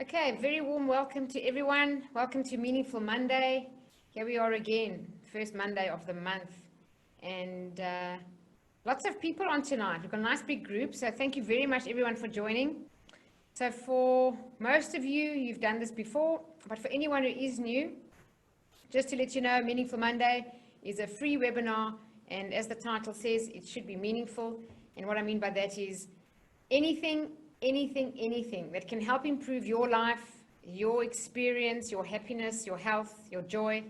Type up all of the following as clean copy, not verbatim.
Okay, very warm welcome to everyone. Welcome to Meaningful Monday. Here we are again, first Monday of the month. And lots of people on tonight. We've got a nice big group, so thank you very much everyone for joining. So for most of you, you've done this before, but for anyone who is new, just to let you know, Meaningful Monday is a free webinar, and as the title says, it should be meaningful. And what I mean by that is anything that can help improve your life, your experience, your happiness, your health, your joy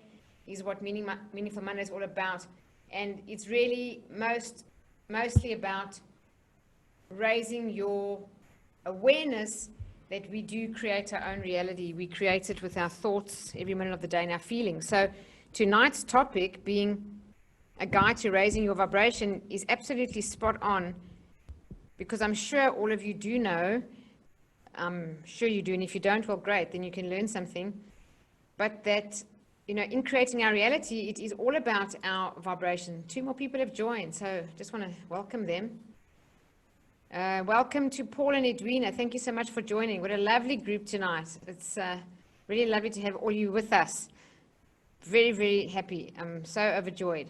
is what Meaningful Monday is all about. And it's really mostly about raising your awareness that we do create our own reality. We create it with our thoughts every minute of the day and our feelings. So tonight's topic, being a guide to raising your vibration, is absolutely spot on, because I'm sure all of you do know, I'm sure you do, and if you don't, well, great, then you can learn something. But that, in creating our reality, it is all about our vibration. 2 more people have joined, so just want to welcome them. Welcome to Paul and Edwina. Thank you so much for joining. What a lovely group tonight. It's really lovely to have all you with us. Very, very happy. I'm so overjoyed.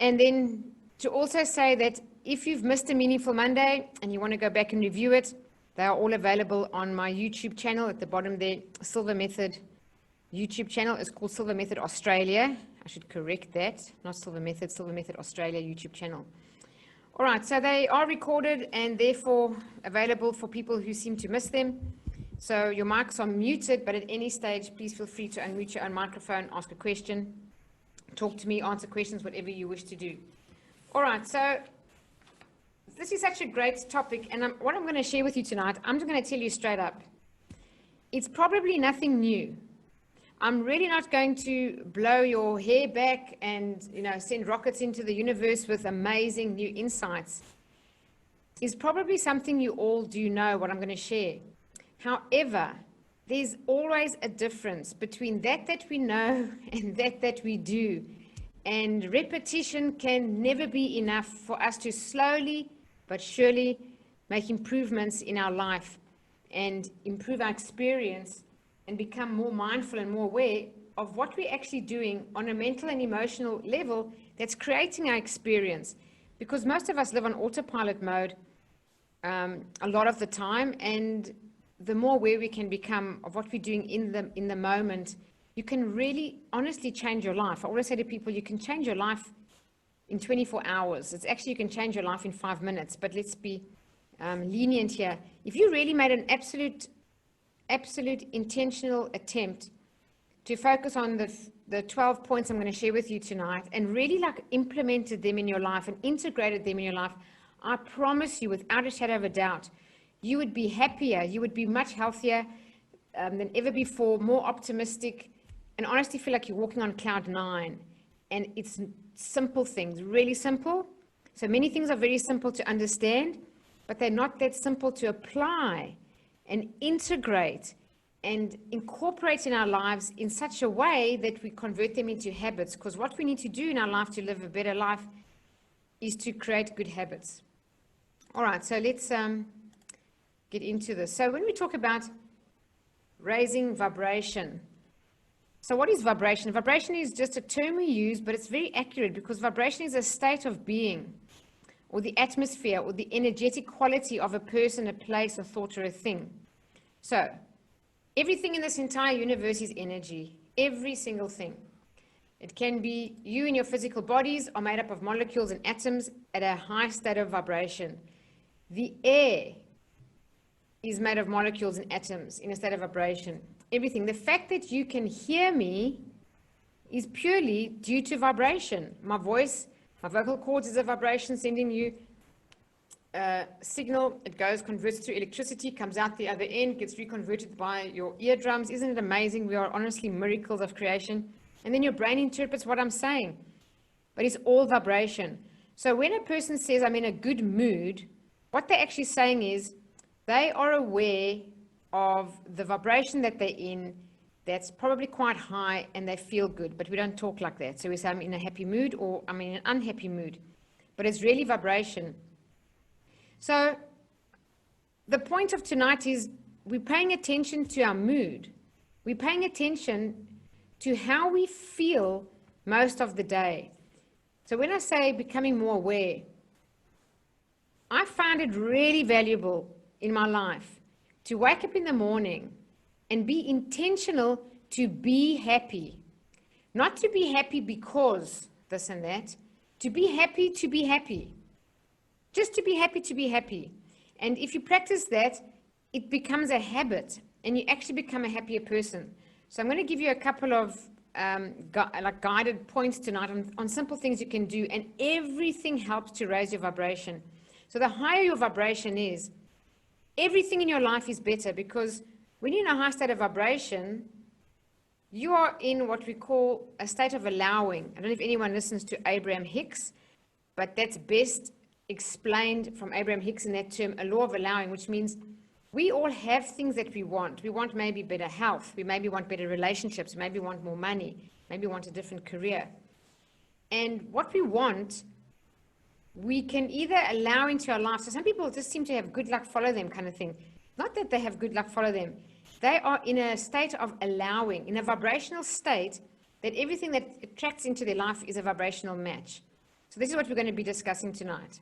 And then to also say that if you've missed a Meaningful Monday and you want to go back and review it, they are all available on my YouTube channel at the bottom there. Silver Method YouTube channel is called Silver Method Australia. I should correct that. Not Silver Method Australia YouTube channel. All right, so they are recorded and therefore available for people who seem to miss them. So your mics are muted, but at any stage, please feel free to unmute your own microphone, ask a question, talk to me, answer questions, whatever you wish to do. All right, so this is such a great topic, and what I'm going to share with you tonight, I'm just going to tell you straight up. It's probably nothing new. I'm really not going to blow your hair back and send rockets into the universe with amazing new insights. It's probably something you all do know what I'm going to share. However, there's always a difference between that we know and that we do. And repetition can never be enough for us to slowly but surely make improvements in our life and improve our experience and become more mindful and more aware of what we're actually doing on a mental and emotional level that's creating our experience. Because most of us live on autopilot mode a lot of the time, and the more aware we can become of what we're doing in the moment, you can really honestly change your life. I always say to people, you can change your life in 24 hours. It's actually, you can change your life in 5 minutes, but let's be lenient here. If you really made an absolute intentional attempt to focus on the 12 points I'm going to share with you tonight and really implemented them in your life and integrated them in your life, I promise you without a shadow of a doubt, you would be happier, you would be much healthier than ever before, more optimistic, and honestly feel like you're walking on cloud 9. And it's simple things, really simple. So many things are very simple to understand, but they're not that simple to apply and integrate and incorporate in our lives in such a way that we convert them into habits. Because what we need to do in our life to live a better life is to create good habits. All right, so let's get into this. So when we talk about raising vibration, so what is vibration? Vibration is just a term we use, but it's very accurate because vibration is a state of being, or the atmosphere, or the energetic quality of a person, a place, a thought, or a thing. So everything in this entire universe is energy, every single thing. It can be you and your physical bodies are made up of molecules and atoms at a high state of vibration. The air is made of molecules and atoms in a state of vibration. Everything. The fact that you can hear me is purely due to vibration. My voice, my vocal cords is a vibration sending you a signal. It goes, converts through electricity, comes out the other end, gets reconverted by your eardrums. Isn't it amazing? We are honestly miracles of creation. And then your brain interprets what I'm saying. But it's all vibration. So when a person says, I'm in a good mood, what they're actually saying is they are aware of the vibration that they're in that's probably quite high and they feel good, but we don't talk like that. So we say I'm in a happy mood or I'm in an unhappy mood, but it's really vibration. So the point of tonight is we're paying attention to our mood. We're paying attention to how we feel most of the day. So when I say becoming more aware, I find it really valuable in my life to wake up in the morning and be intentional to be happy. Not to be happy because this and that, to be happy to be happy. Just to be happy to be happy. And if you practice that, it becomes a habit and you actually become a happier person. So I'm going to give you a couple of guided points tonight on simple things you can do, and everything helps to raise your vibration. So the higher your vibration is, everything in your life is better, because when you're in a high state of vibration, you are in what we call a state of allowing. I don't know if anyone listens to Abraham Hicks, but that's best explained from Abraham Hicks in that term, a law of allowing, which means we all have things that we want. We want maybe better health. We maybe want better relationships. Maybe want more money. Maybe want a different career. And what we want, we can either allow into our life. So some people just seem to have good luck, follow them kind of thing. Not that they have good luck, follow them. They are in a state of allowing, in a vibrational state, that everything that attracts into their life is a vibrational match. So this is what we're going to be discussing tonight.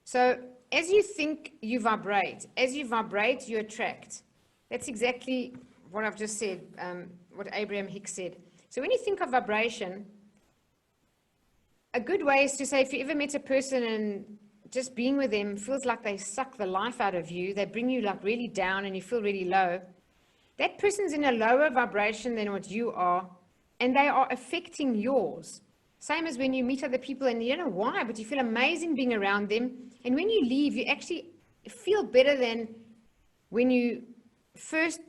So as you think, you vibrate. As you vibrate, you attract. That's exactly what I've just said, what Abraham Hicks said. So when you think of vibration, a good way is to say, if you ever met a person and just being with them feels like they suck the life out of you, they bring you like really down and you feel really low, that person's in a lower vibration than what you are, and they are affecting yours. Same as when you meet other people and you don't know why, but you feel amazing being around them. And when you leave, you actually feel better than when you first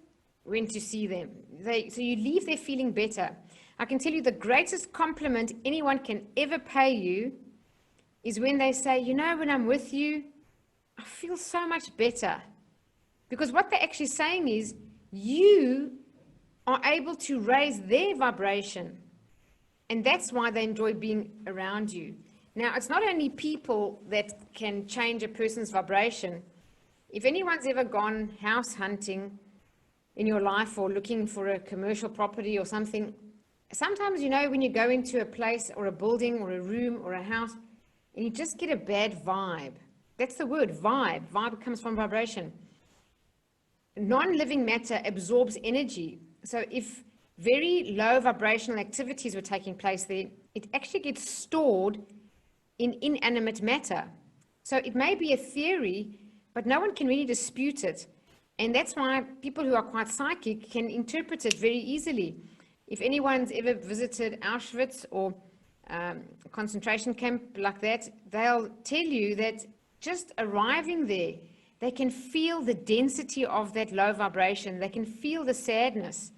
went to see them. So you leave there feeling better. I can tell you the greatest compliment anyone can ever pay you is when they say, you know, when I'm with you, I feel so much better. Because what they're actually saying is, you are able to raise their vibration. And that's why they enjoy being around you. Now, it's not only people that can change a person's vibration. If anyone's ever gone house hunting in your life or looking for a commercial property or something, sometimes, you know, when you go into a place or a building or a room or a house and you just get a bad vibe. That's the word, vibe. Vibe comes from vibration. Non-living matter absorbs energy. So if very low vibrational activities were taking place there, it actually gets stored in inanimate matter. So it may be a theory, but no one can really dispute it. And that's why people who are quite psychic can interpret it very easily. If anyone's ever visited Auschwitz or a concentration camp like that, they'll tell you that just arriving there, they can feel the density of that low vibration. They can feel the sadness.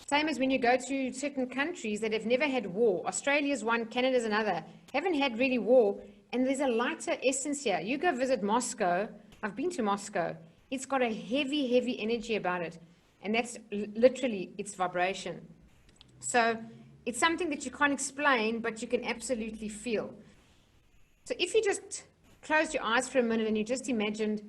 Same as when you go to certain countries that have never had war. Australia's one, Canada's another. Haven't had really war, and there's a lighter essence here. You go visit Moscow. I've been to Moscow. It's got a heavy, heavy energy about it. And that's literally its vibration. So it's something that you can't explain, but you can absolutely feel. So if you just closed your eyes for a minute and you just imagined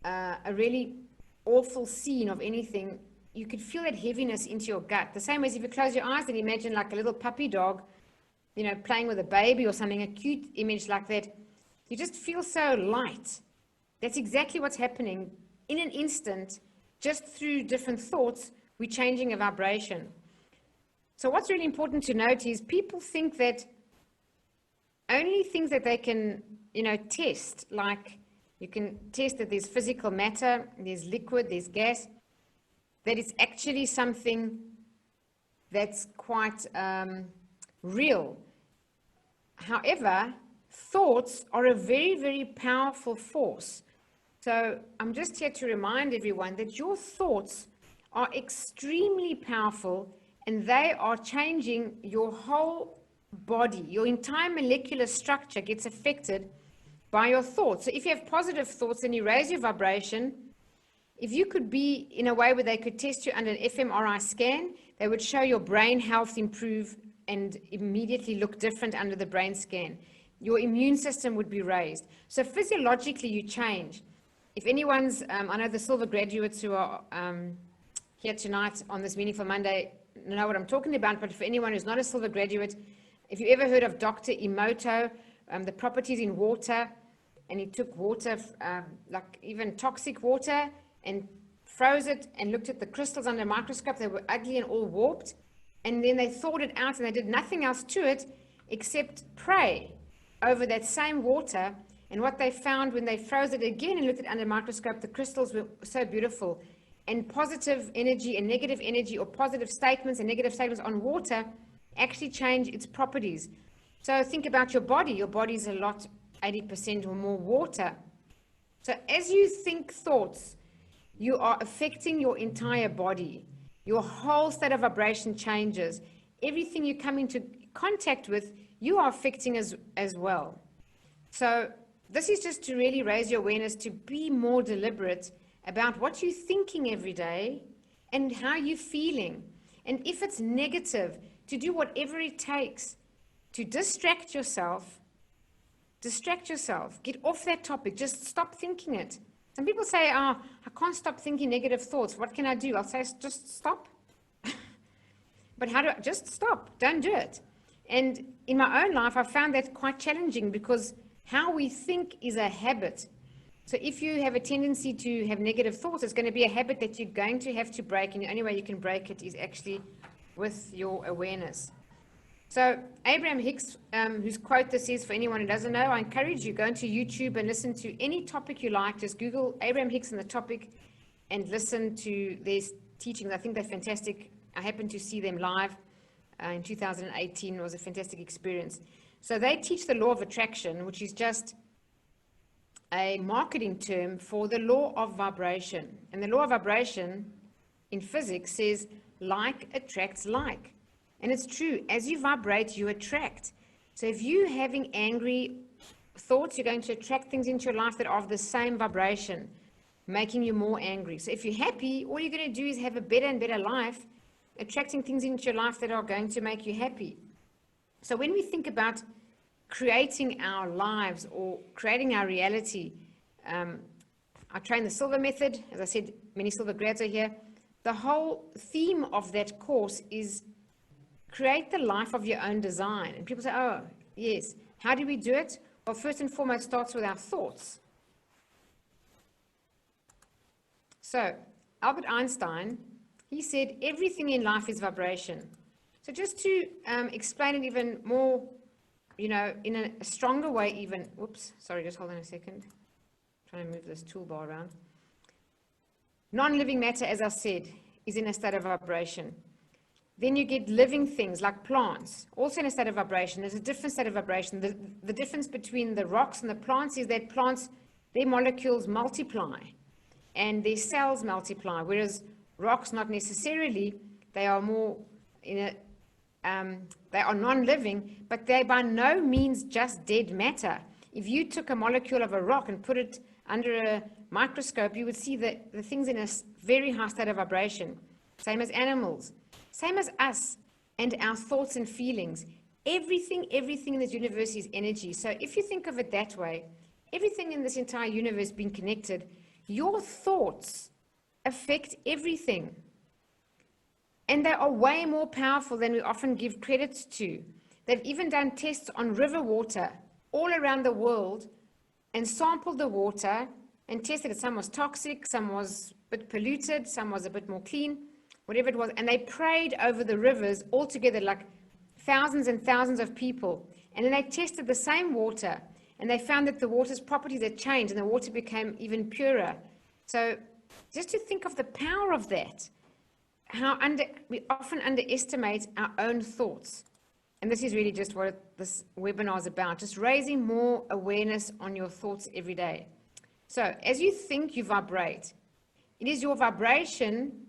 a really awful scene of anything, you could feel that heaviness into your gut. The same as if you close your eyes and imagine like a little puppy dog, you know, playing with a baby or something, a cute image like that, you just feel so light. That's exactly what's happening. In an instant, just through different thoughts, we're changing a vibration. So what's really important to note is people think that only things that they can, you know, test, like you can test that there's physical matter, there's liquid, there's gas, that it's actually something that's quite real. However, thoughts are a very, very powerful force. So I'm just here to remind everyone that your thoughts are extremely powerful, and they are changing your whole body. Your entire molecular structure gets affected by your thoughts. So if you have positive thoughts and you raise your vibration, if you could be in a way where they could test you under an fMRI scan, they would show your brain health improve and immediately look different under the brain scan. Your immune system would be raised. So physiologically you change. if anyone's, I know the silver graduates who are here tonight on this Meaningful Monday know what I'm talking about, but for anyone who's not a silver graduate, if you ever heard of Dr. Emoto, the properties in water, and he took water, like even toxic water, and froze it and looked at the crystals under a microscope. They were ugly and all warped. And then they thawed it out and they did nothing else to it except pray over that same water. And what they found when they froze it again and looked at it under a microscope, the crystals were so beautiful. And positive energy and negative energy, or positive statements and negative statements on water, actually change its properties. So think about your body. Your body is a lot, 80% or more water. So as you think thoughts, you are affecting your entire body. Your whole state of vibration changes. Everything you come into contact with, you are affecting as well. So this is just to really raise your awareness, to be more deliberate about what you're thinking every day and how you're feeling. And if it's negative, to do whatever it takes to distract yourself. Get off that topic. Just stop thinking it. Some people say, oh, I can't stop thinking negative thoughts. What can I do? I'll say, just stop. But how do I just stop? Don't do it. And in my own life, I found that quite challenging, because how we think is a habit. So if you have a tendency to have negative thoughts, it's going to be a habit that you're going to have to break. And the only way you can break it is actually with your awareness. So Abraham Hicks, whose quote this is, for anyone who doesn't know, I encourage you, go into YouTube and listen to any topic you like. Just Google Abraham Hicks and the topic and listen to their teachings. I think they're fantastic. I happened to see them live in 2018. It was a fantastic experience. So they teach the law of attraction, which is just a marketing term for the law of vibration. And the law of vibration in physics says like attracts like. And it's true. As you vibrate, you attract. So if you're having angry thoughts, you're going to attract things into your life that are of the same vibration, making you more angry. So if you're happy, all you're going to do is have a better and better life, attracting things into your life that are going to make you happy. So when we think about creating our lives or creating our reality, I train the Silver Method. As I said, many Silver grads are here. The whole theme of that course is create the life of your own design. And people say, oh, yes. How do we do it? Well, first and foremost, starts with our thoughts. So Albert Einstein, he said, everything in life is vibration. So just to explain it even more, in a stronger way even, whoops, sorry, just hold on a second. I'm trying to move this toolbar around. Non-living matter, as I said, is in a state of vibration. Then you get living things like plants, also in a state of vibration. There's a different state of vibration. The difference between the rocks and the plants is that plants, their molecules multiply and their cells multiply, whereas rocks not necessarily. They are more they are non-living, but they're by no means just dead matter. If you took a molecule of a rock and put it under a microscope, you would see that the thing's in a very high state of vibration. Same as animals. Same as us and our thoughts and feelings. Everything in this universe is energy. So if you think of it that way, everything in this entire universe being connected, your thoughts affect everything. And they are way more powerful than we often give credit to. They've even done tests on river water all around the world and sampled the water and tested it. Some was toxic, some was a bit polluted, some was a bit more clean. Whatever it was, and they prayed over the rivers all together, like thousands and thousands of people. And then they tested the same water, and they found that the water's properties had changed, and the water became even purer. So just to think of the power of that, how we often underestimate our own thoughts. And this is really just what this webinar is about, just raising more awareness on your thoughts every day. So as you think, you vibrate. It is your vibration.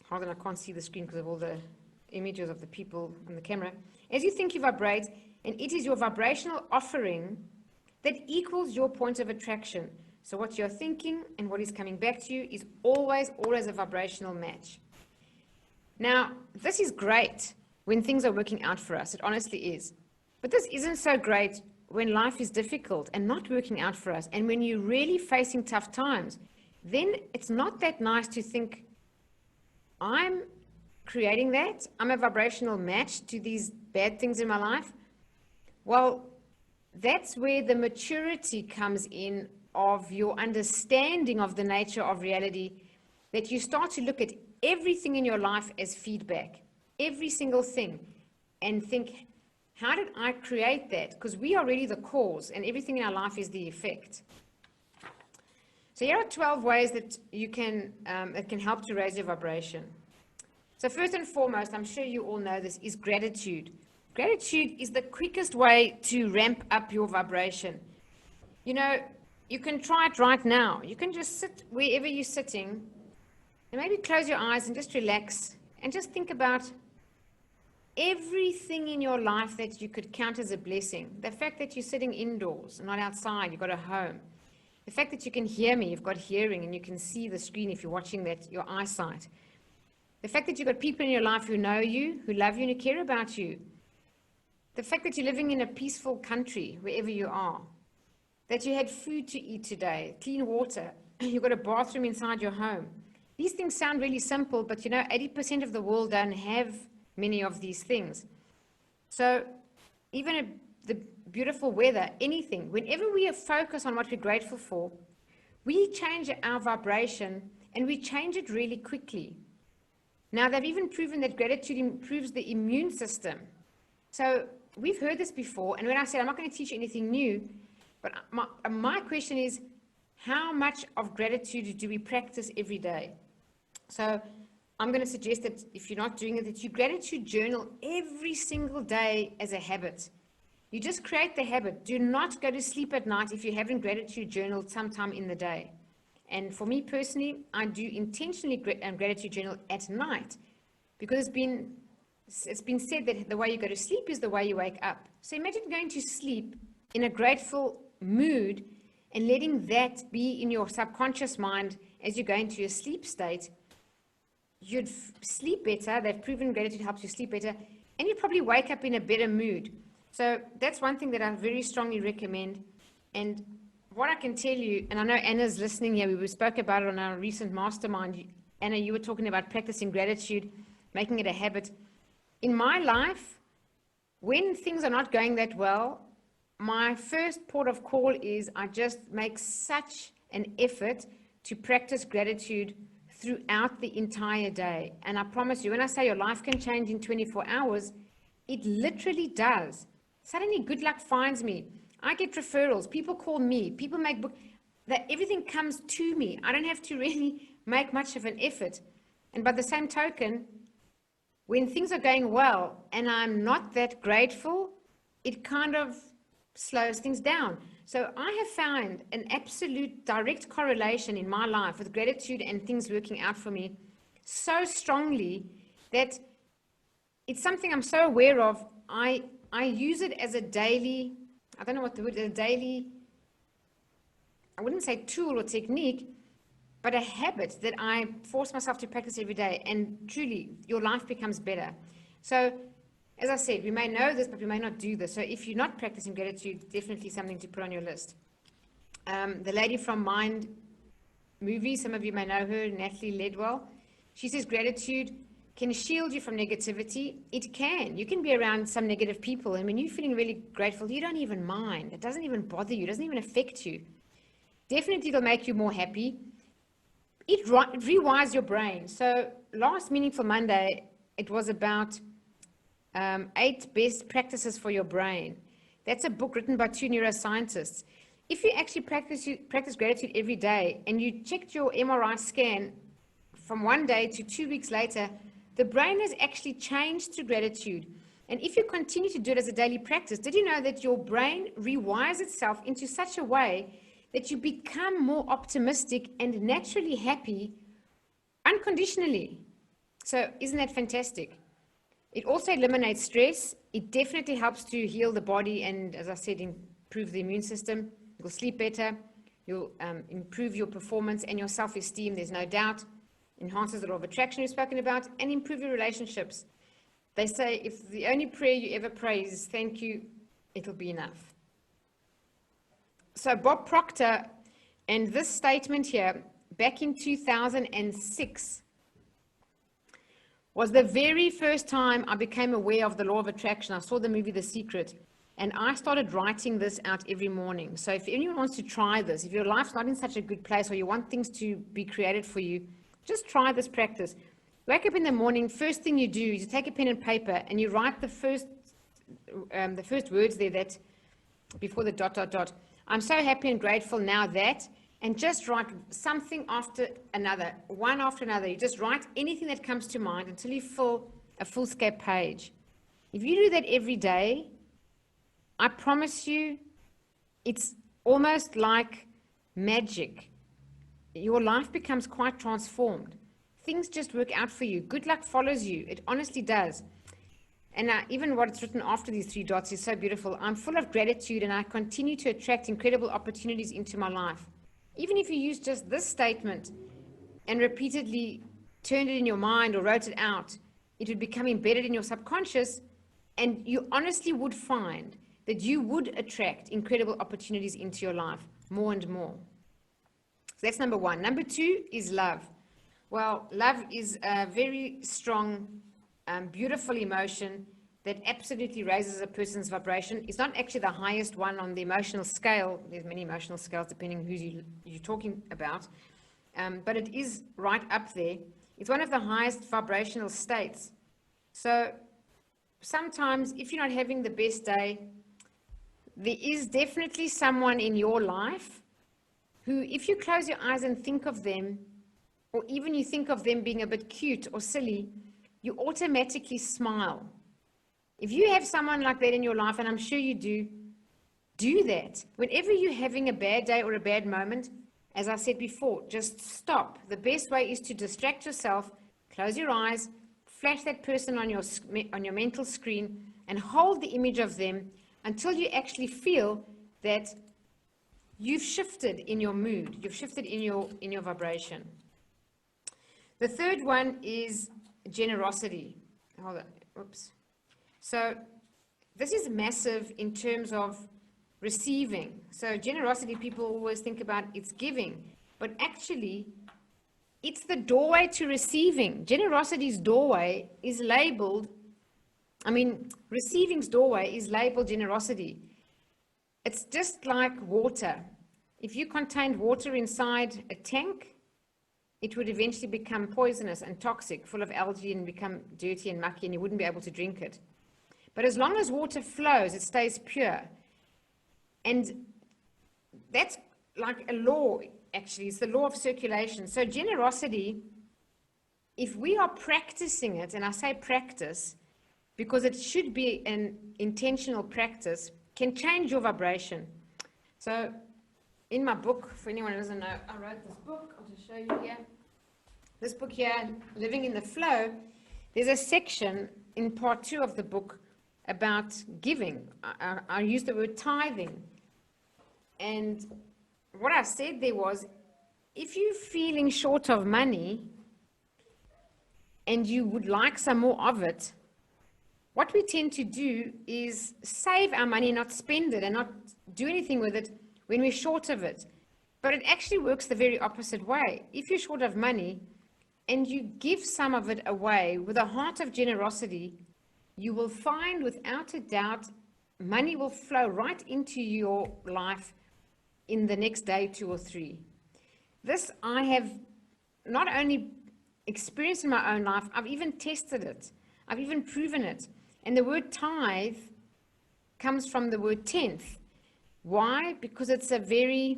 Hold on, I can't see the screen because of all the images of the people on the camera. As you think, you vibrate, and it is your vibrational offering that equals your point of attraction. So what you're thinking and what is coming back to you is always a vibrational match. Now, this is great when things are working out for us. It honestly is. But this isn't so great when life is difficult and not working out for us, and when you're really facing tough times, then it's not that nice to think, I'm creating that, I'm a vibrational match to these bad things in my life. Well, that's where the maturity comes in of your understanding of the nature of reality, that you start to look at everything in your life as feedback, every single thing, and think, how did I create that? Because we are really the cause, and everything in our life is the effect. So here are 12 ways that you can, it can help to raise your vibration. So first and foremost, I'm sure you all know this, is gratitude. Gratitude is the quickest way to ramp up your vibration. You know, you can try it right now. You can just sit wherever you're sitting and maybe close your eyes and just relax and just think about everything in your life that you could count as a blessing. The fact that you're sitting indoors, not outside, you've got a home. The fact that you can hear me, you've got hearing, and you can see the screen if you're watching that, your eyesight. The fact that you've got people in your life who know you, who love you, and who care about you. The fact that you're living in a peaceful country, wherever you are. That you had food to eat today, clean water, you've got a bathroom inside your home. These things sound really simple, but you know, 80% of the world don't have many of these things. So even the beautiful weather, anything, whenever we focus on what we're grateful for, we change our vibration, and we change it really quickly. Now, they've even proven that gratitude improves the immune system. So we've heard this before, and when I said I'm not going to teach you anything new, but my question is, how much of gratitude do we practice every day? So I'm going to suggest that if you're not doing it, that you gratitude journal every single day as a habit. You just create the habit. Do not go to sleep at night if you haven't gratitude journaled sometime in the day. And for me personally, I do intentionally gratitude journal at night, because it's been said that the way you go to sleep is the way you wake up. So imagine going to sleep in a grateful mood and letting that be in your subconscious mind as you go into your sleep state. You'd sleep better. They've proven gratitude helps you sleep better, and you probably wake up in a better mood. So that's one thing that I very strongly recommend. And what I can tell you, and I know Anna's listening here, we spoke about it on our recent mastermind. Anna, you were talking about practicing gratitude, making it a habit. In my life, when things are not going that well, my first port of call is I just make such an effort to practice gratitude throughout the entire day. And I promise you, when I say your life can change in 24 hours, it literally does. Suddenly good luck finds me. I get referrals. People call me. People make books. That everything comes to me. I don't have to really make much of an effort. And by the same token, when things are going well and I'm not that grateful, it kind of slows things down. So I have found an absolute direct correlation in my life with gratitude and things working out for me so strongly that it's something I'm so aware of. I use it as a daily, I don't know what the word, a daily, I wouldn't say tool or technique, but a habit that I force myself to practice every day. And truly, your life becomes better. So, as I said, we may know this, but we may not do this. So if you're not practicing gratitude, definitely something to put on your list. The lady from Mind movie, some of you may know her, Natalie Ledwell. She says gratitude can shield you from negativity. It can. You can be around some negative people, and when you're feeling really grateful, you don't even mind. It doesn't even bother you. It doesn't even affect you. Definitely, it'll make you more happy. It rewires your brain. So last Meaningful Monday, it was about 8 best practices for your brain. That's a book written by 2 neuroscientists. If you actually practice gratitude every day and you checked your MRI scan from 1 day to 2 weeks later, the brain has actually changed to gratitude. And if you continue to do it as a daily practice, did you know that your brain rewires itself into such a way that you become more optimistic and naturally happy unconditionally? So isn't that fantastic? It also eliminates stress. It definitely helps to heal the body and, as I said, improve the immune system. You'll sleep better. You'll improve your performance and your self-esteem, there's no doubt. Enhances the law of attraction we've spoken about, and improve your relationships. They say if the only prayer you ever pray is thank you, it'll be enough. So Bob Proctor, and this statement here, back in 2006, was the very first time I became aware of the law of attraction. I saw the movie The Secret, and I started writing this out every morning. So if anyone wants to try this, if your life's not in such a good place or you want things to be created for you, just try this practice. Wake up in the morning, first thing you do is you take a pen and paper and you write the first words there, that before the ... I'm so happy and grateful now that, and just write something after another, one after another. You just write anything that comes to mind until you fill a full-scape page. If you do that every day, I promise you, it's almost like magic. Your life becomes quite transformed. Things just work out for you. Good luck follows you. It honestly does. And even what's written after these 3 dots is so beautiful. I'm full of gratitude and I continue to attract incredible opportunities into my life. Even if you use just this statement and repeatedly turned it in your mind or wrote it out, it would become embedded in your subconscious, and you honestly would find that you would attract incredible opportunities into your life more and more. So that's number 1. Number 2 is love. Well, love is a very strong, beautiful emotion that absolutely raises a person's vibration. It's not actually the highest one on the emotional scale. There's many emotional scales depending on who you're talking about. But it is right up there. It's one of the highest vibrational states. So sometimes if you're not having the best day, there is definitely someone in your life who, if you close your eyes and think of them, or even you think of them being a bit cute or silly, you automatically smile. If you have someone like that in your life, and I'm sure you do that. Whenever you're having a bad day or a bad moment, as I said before, just stop. The best way is to distract yourself, close your eyes, flash that person on your mental screen, and hold the image of them until you actually feel that you've shifted in your mood, you've shifted in your vibration. The third one is generosity. Hold on. Oops. So this is massive in terms of receiving. So generosity, people always think about it's giving, but actually it's the doorway to receiving. Generosity's doorway is labeled, receiving's doorway is labeled generosity. It's just like water. If you contained water inside a tank, it would eventually become poisonous and toxic, full of algae, and become dirty and mucky, and you wouldn't be able to drink it. But as long as water flows, it stays pure. And that's like a law, actually. It's the law of circulation. So generosity, if we are practicing it, and I say practice because it should be an intentional practice, can change your vibration. So in my book, for anyone who doesn't know, I wrote this book. I'll just show you here. This book here, Living in the Flow, there's a section in part 2 of the book about giving. I used the word tithing. And what I said there was, if you're feeling short of money and you would like some more of it, what we tend to do is save our money, not spend it and not do anything with it when we're short of it. But it actually works the very opposite way. If you're short of money and you give some of it away with a heart of generosity, you will find without a doubt money will flow right into your life in the next day, 2 or 3. This I have not only experienced in my own life, I've even tested it. I've even proven it. And the word tithe comes from the word tenth. Why? Because it's a bit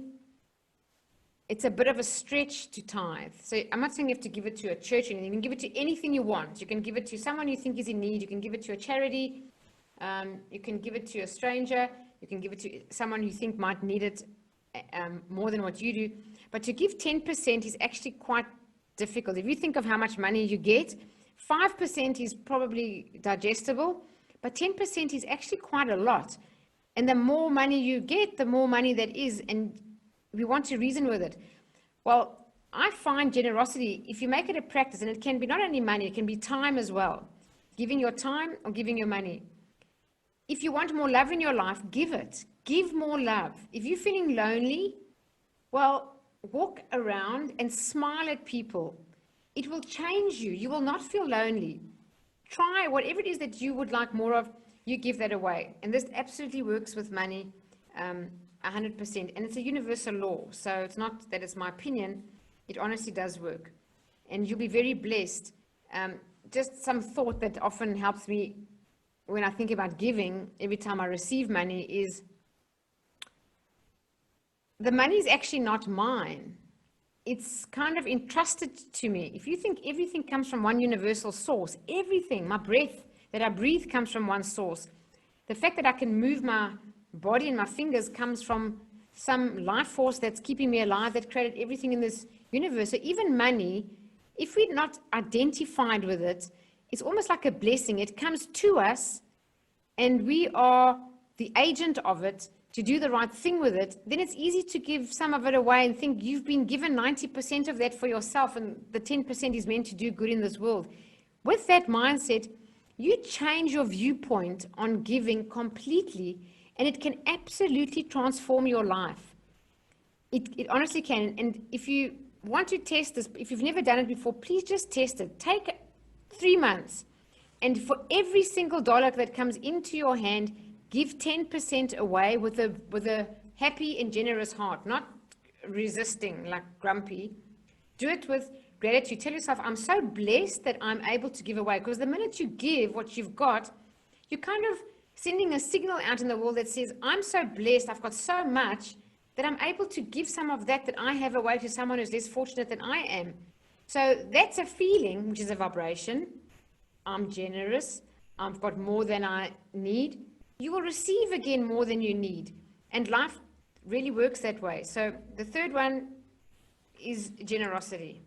of a stretch to tithe. So I'm not saying you have to give it to a church or anything. You can give it to anything you want. You can give it to someone you think is in need. You can give it to a charity. You can give it to a stranger. You can give it to someone you think might need it more than what you do. But to give 10% is actually quite difficult. If you think of how much money you get, 5% is probably digestible, but 10% is actually quite a lot. And the more money you get, the more money that is, and we want to reason with it. Well, I find generosity, if you make it a practice, and it can be not only money, it can be time as well. Giving your time or giving your money. If you want more love in your life, give it. Give more love. If you're feeling lonely, well, walk around and smile at people. It will change you. You will not feel lonely. Try whatever it is that you would like more of, you give that away. And this absolutely works with money 100%. And it's a universal law. So it's not that it's my opinion. It honestly does work. And you'll be very blessed. Just some thought that often helps me when I think about giving every time I receive money is, the money is actually not mine. It's kind of entrusted to me. If you think everything comes from one universal source, everything, my breath that I breathe comes from one source. The fact that I can move my body and my fingers comes from some life force that's keeping me alive, that created everything in this universe. So even money, if we're not identified with it, it's almost like a blessing. It comes to us and we are the agent of it to do the right thing with it. Then it's easy to give some of it away and think you've been given 90% of that for yourself and the 10% is meant to do good in this world. With that mindset, you change your viewpoint on giving completely, and it can absolutely transform your life. It honestly can. And if you want to test this, if you've never done it before, please just test it. Take 3 months, and for every single dollar that comes into your hand, give 10% away with a happy and generous heart, not resisting like grumpy. Do it with gratitude. Tell yourself, I'm so blessed that I'm able to give away. Because the minute you give what you've got, you're kind of sending a signal out in the world that says, I'm so blessed, I've got so much that I'm able to give some of that I have away to someone who's less fortunate than I am. So that's a feeling, which is a vibration. I'm generous. I've got more than I need. You will receive again more than you need. And life really works that way. So the third one is generosity.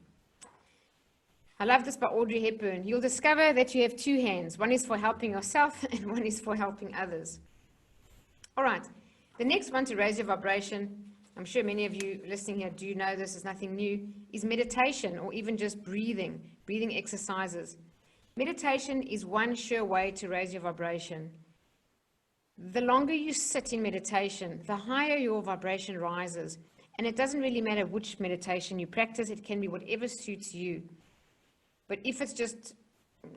I love this by Audrey Hepburn. You'll discover that you have two hands. One is for helping yourself and one is for helping others. All right. The next one to raise your vibration, I'm sure many of you listening here do know this is nothing new, is meditation, or even just breathing exercises. Meditation is one sure way to raise your vibration. The longer you sit in meditation, the higher your vibration rises. And it doesn't really matter which meditation you practice. It can be whatever suits you. But if it's just,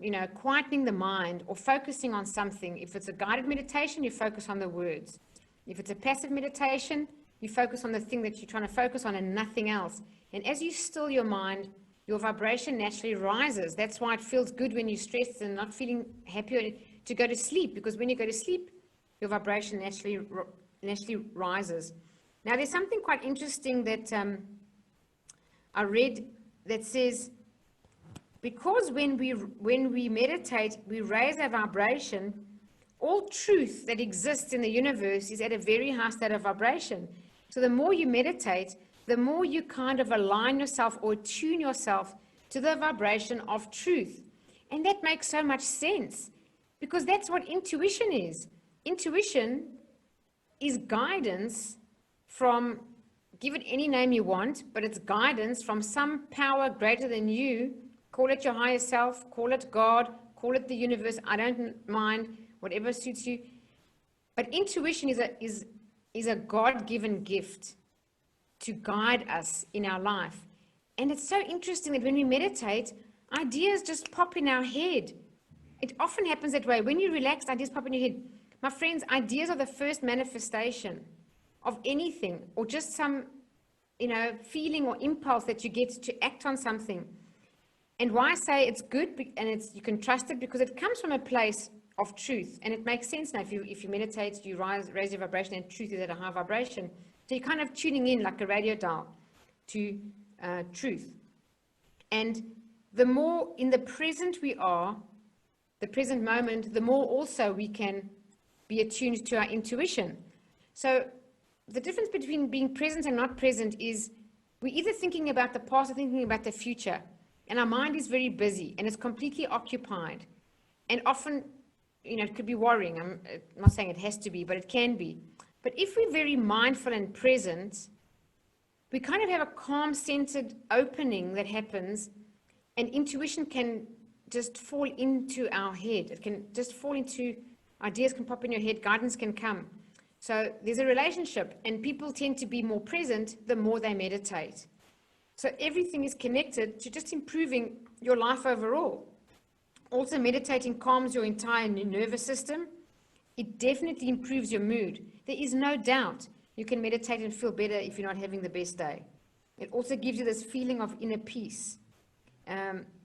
quietening the mind or focusing on something, if it's a guided meditation, you focus on the words. If it's a passive meditation, you focus on the thing that you're trying to focus on and nothing else. And as you still your mind, your vibration naturally rises. That's why it feels good when you're stressed and not feeling happy to go to sleep, because when you go to sleep, your vibration naturally rises. Now, there's something quite interesting that I read that says, because when we meditate, we raise our vibration, all truth that exists in the universe is at a very high state of vibration. So the more you meditate, the more you kind of align yourself or tune yourself to the vibration of truth. And that makes so much sense, because that's what intuition is. Intuition is guidance from, give it any name you want, but it's guidance from some power greater than you. Call it your higher self, call it God, call it the universe. I don't mind, whatever suits you. But intuition is a God-given gift to guide us in our life. And it's so interesting that when we meditate, ideas just pop in our head. It often happens that way. When you relax, ideas pop in your head. My friends, ideas are the first manifestation of anything, or just some, feeling or impulse that you get to act on something. And why I say it's good and you can trust it, because it comes from a place of truth, and it makes sense now. If you meditate, you raise your vibration, and truth is at a high vibration. So you're kind of tuning in like a radio dial to truth. And the more in the present we are, the present moment, the more also we can be attuned to our intuition. So the difference between being present and not present is we're either thinking about the past or thinking about the future. And our mind is very busy and it's completely occupied. And often, it could be worrying. I'm not saying it has to be, but it can be. But if we're very mindful and present, we kind of have a calm, centered opening that happens, and intuition can just fall into our head. It can just fall into, ideas can pop in your head, guidance can come. So there's a relationship, and people tend to be more present the more they meditate. So everything is connected to just improving your life overall. Also, meditating calms your entire nervous system. It definitely improves your mood. There is no doubt you can meditate and feel better if you're not having the best day. It also gives you this feeling of inner peace.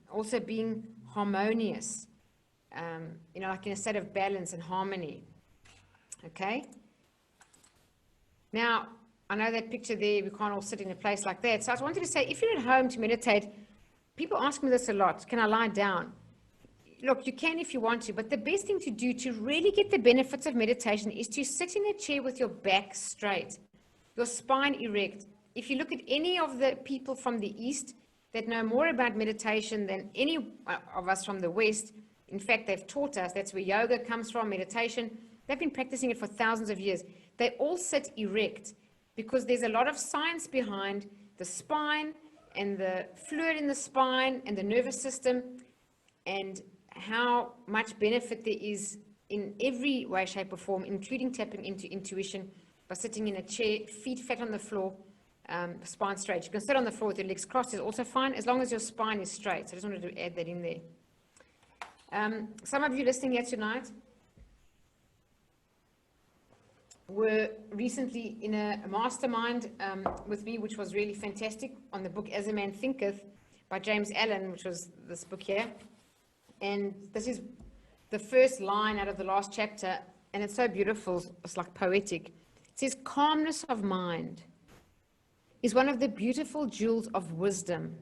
Also being harmonious, like in a state of balance and harmony. Okay? Now, I know that picture there, we can't all sit in a place like that. So I wanted to say, if you're at home to meditate, people ask me this a lot, can I lie down? Look, you can if you want to, but the best thing to do to really get the benefits of meditation is to sit in a chair with your back straight, your spine erect. If you look at any of the people from the East that know more about meditation than any of us from the West, in fact, they've taught us, that's where yoga comes from, meditation. They've been practicing it for thousands of years. They all sit erect because there's a lot of science behind the spine and the fluid in the spine and the nervous system, and how much benefit there is in every way, shape, or form, including tapping into intuition by sitting in a chair, feet flat on the floor, spine straight. You can sit on the floor with your legs crossed, is also fine, as long as your spine is straight. So I just wanted to add that in there. Some of you listening here tonight were recently in a mastermind with me, which was really fantastic, on the book As a Man Thinketh by James Allen, which was this book here. And this is the first line out of the last chapter, and it's so beautiful, it's like poetic. It says, calmness of mind is one of the beautiful jewels of wisdom.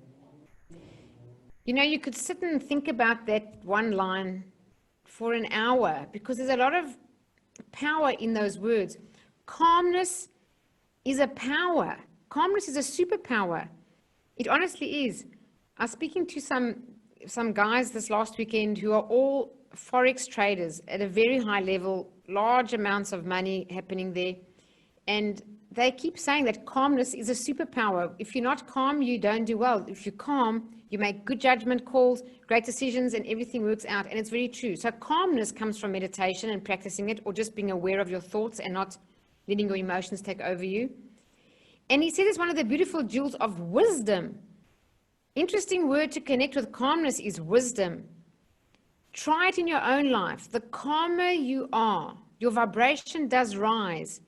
You know, you could sit and think about that one line for an hour, because there's a lot of power in those words. Calmness is a power. Calmness is a superpower. It honestly is. I was speaking to some guys this last weekend who are all forex traders at a very high level, large amounts of money happening there. And they keep saying that calmness is a superpower. If you're not calm, you don't do well. If you're calm, you make good judgment calls, great decisions, and everything works out. And it's very true. So calmness comes from meditation and practicing it, or just being aware of your thoughts and not letting your emotions take over you. And he said it's one of the beautiful jewels of wisdom. Interesting word to connect with calmness is wisdom. Try it in your own life. The calmer you are, your vibration does rise.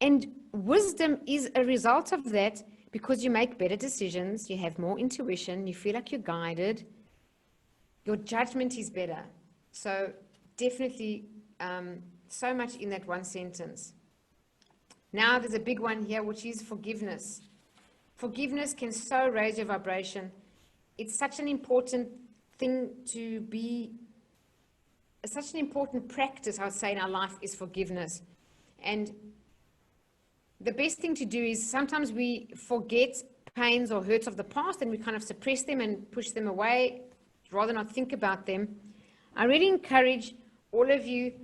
And wisdom is a result of that, because you make better decisions, you have more intuition, you feel like you're guided, your judgment is better. So definitely so much in that one sentence. Now there's a big one here, which is forgiveness. Forgiveness can so raise your vibration. It's such an important thing to be, such an important practice, I would say, in our life is forgiveness. And the best thing to do is, sometimes we forget pains or hurts of the past and we kind of suppress them and push them away, rather not think about them. I really encourage all of you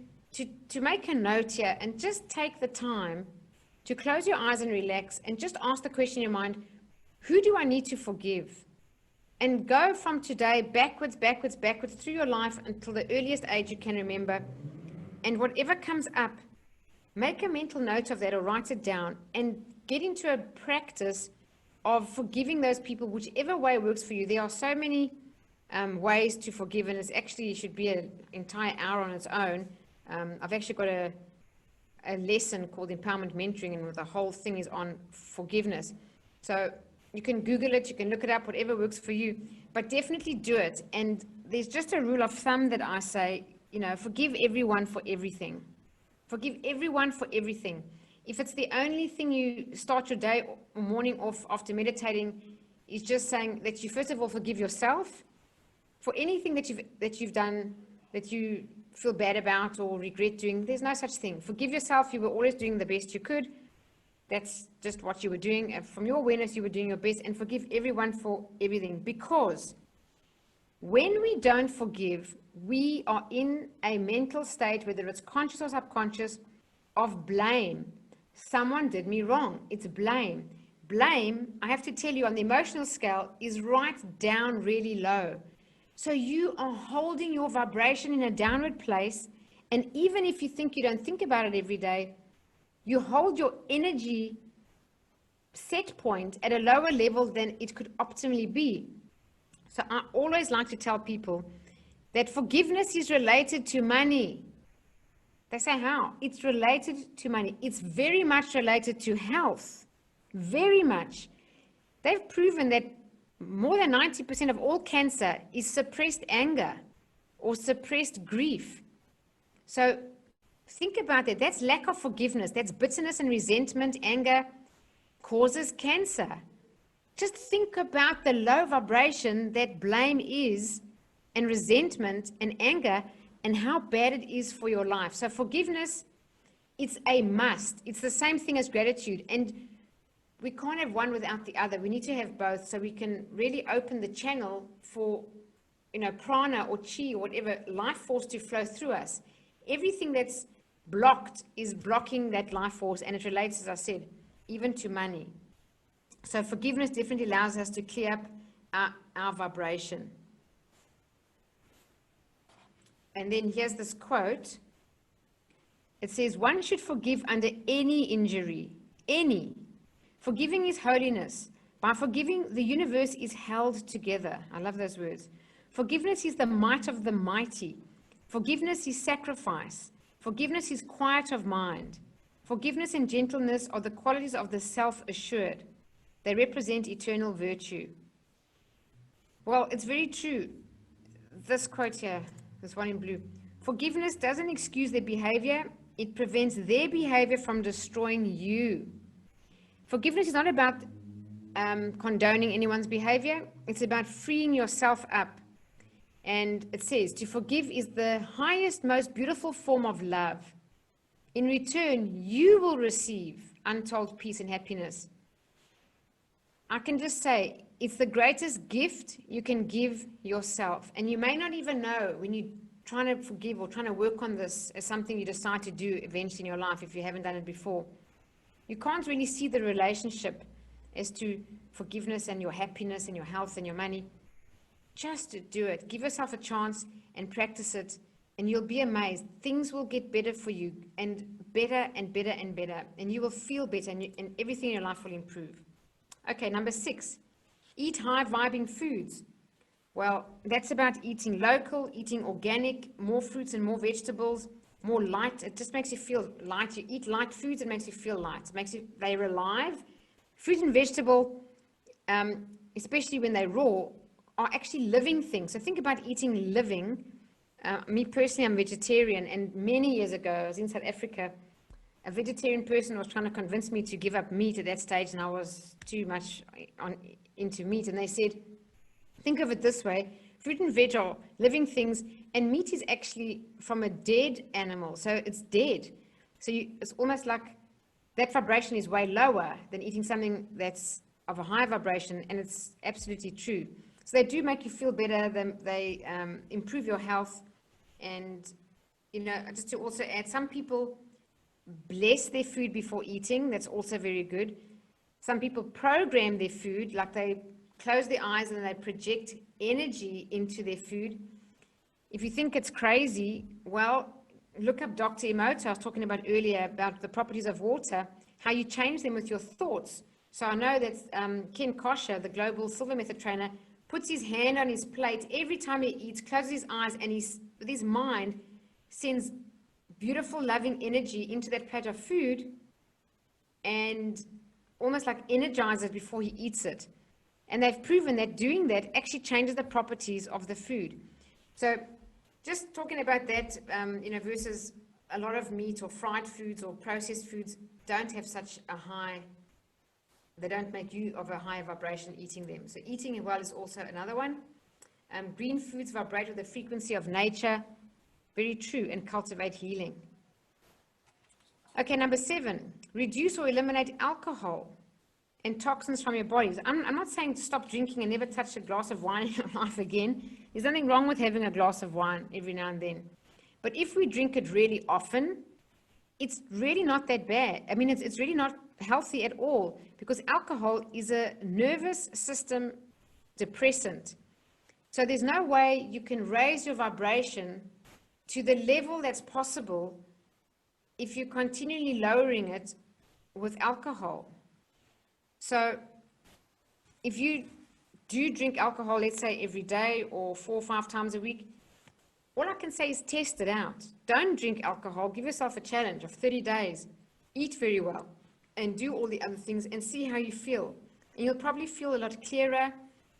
to make a note here and just take the time to close your eyes and relax and just ask the question in your mind, who do I need to forgive? And go from today backwards through your life until the earliest age you can remember. And whatever comes up, make a mental note of that or write it down and get into a practice of forgiving those people, whichever way works for you. There are so many ways to forgive, and it should be an entire hour on its own. I've actually got a lesson called Empowerment Mentoring, and the whole thing is on forgiveness. So you can Google it, you can look it up, whatever works for you, but definitely do it. And there's just a rule of thumb that I say, forgive everyone for everything. Forgive everyone for everything. If it's the only thing you start your day or morning off after meditating, is just saying that you first of all forgive yourself for anything that you've done that you feel bad about or regret doing. There's no such thing. Forgive yourself. You were always doing the best you could. That's just what you were doing. And from your awareness, you were doing your best. And forgive everyone for everything. Because when we don't forgive, we are in a mental state, whether it's conscious or subconscious, of blame. Someone did me wrong. It's blame. Blame, I have to tell you, on the emotional scale, is right down really low. So you are holding your vibration in a downward place. And even if you think you don't think about it every day, You hold your energy set point at a lower level than it could optimally be. So I always like to tell people that forgiveness is related to money. They say, how? It's related to money. It's very much related to health. Very much. They've proven that more than 90% of all cancer is suppressed anger or suppressed grief. So think about that. That's lack of forgiveness. That's bitterness and resentment, anger causes cancer. Just think about the low vibration that blame is, and resentment and anger, and how bad it is for your life. So forgiveness, it's a must. It's the same thing as gratitude. And we can't have one without the other. We need to have both so we can really open the channel for, prana or chi or whatever life force to flow through us. Everything that's blocked is blocking that life force, and it relates, as I said, even to money. So forgiveness definitely allows us to clear up our vibration. And then here's this quote. It says, one should forgive under any injury, any. Forgiving is holiness. By forgiving, the universe is held together. I love those words. Forgiveness is the might of the mighty. Forgiveness is sacrifice. Forgiveness is quiet of mind. Forgiveness and gentleness are the qualities of the self-assured. They represent eternal virtue. Well, it's very true. This quote here, this one in blue. Forgiveness doesn't excuse their behavior. It prevents their behavior from destroying you. Forgiveness is not about condoning anyone's behavior. It's about freeing yourself up. And it says, to forgive is the highest, most beautiful form of love. In return, you will receive untold peace and happiness. I can just say, it's the greatest gift you can give yourself. And you may not even know when you're trying to forgive or trying to work on this as something you decide to do eventually in your life if you haven't done it before. You can't really see the relationship as to forgiveness and your happiness and your health and your money. Just do it. Give yourself a chance and practice it, and you'll be amazed. Things will get better for you, and better and better and better, and you will feel better, and everything in your life will improve. Okay, number 6, eat high-vibing foods. Well, that's about eating local, eating organic, more fruits and more vegetables, more light. It just makes you feel light. You eat light foods, it makes you feel light. It makes you, they're alive. Fruit and vegetable, especially when they're raw, are actually living things. So think about eating living. Me personally, I'm vegetarian, and many years ago, I was in South Africa. A vegetarian person was trying to convince me to give up meat at that stage, and I was too much into meat. And they said, think of it this way, fruit and veg are living things, and meat is actually from a dead animal, so it's dead. So it's almost like that vibration is way lower than eating something that's of a high vibration, and it's absolutely true. So they do make you feel better, they improve your health, and, just to also add, some people bless their food before eating. That's also very good. Some people program their food, like they close their eyes and they project energy into their food. If you think it's crazy, well, look up Dr. Emoto. I was talking about earlier about the properties of water, how you change them with your thoughts. So I know that Ken Kosher, the global silver method trainer, puts his hand on his plate every time he eats, closes his eyes, and with his mind sends beautiful, loving energy into that plate of food and almost like energizes it before he eats it. And they've proven that doing that actually changes the properties of the food. So just talking about that, versus a lot of meat or fried foods or processed foods don't have such a high, they don't make you of a higher vibration eating them. So eating well is also another one. Green foods vibrate with the frequency of nature. Very true, and cultivate healing. Okay, number 7, reduce or eliminate alcohol and toxins from your bodies. I'm not saying to stop drinking and never touch a glass of wine in your life again. There's nothing wrong with having a glass of wine every now and then. But if we drink it really often, it's really not that bad. I mean, it's really not healthy at all, because alcohol is a nervous system depressant. So there's no way you can raise your vibration to the level that's possible if you're continually lowering it with alcohol. So if you do drink alcohol, let's say every day or 4 or 5 times a week, all I can say is test it out. Don't drink alcohol. Give yourself a challenge of 30 days. Eat very well and do all the other things and see how you feel. And you'll probably feel a lot clearer.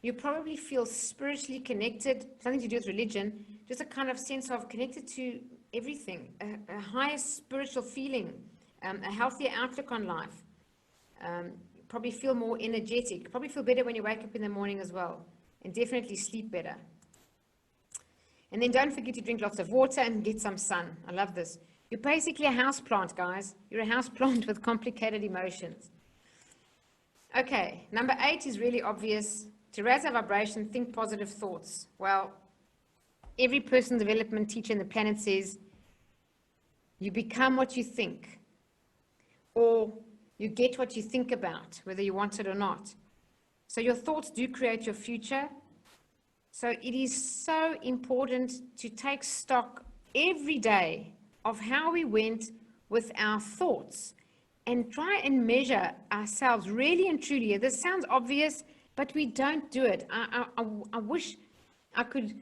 You'll probably feel spiritually connected, something to do with religion, just a kind of sense of connected to everything, a higher spiritual feeling, a healthier outlook on life. Probably feel more energetic, probably feel better when you wake up in the morning as well, and definitely sleep better. And then don't forget to drink lots of water and get some sun. I love this. You're basically a house plant, guys. You're a house plant with complicated emotions. Okay, number 8 is really obvious. To raise our vibration, think positive thoughts. Well, every personal development teacher on the planet says, you become what you think, or you get what you think about, whether you want it or not. So your thoughts do create your future. So it is so important to take stock every day of how we went with our thoughts and try and measure ourselves really and truly. This sounds obvious, but we don't do it. I wish I could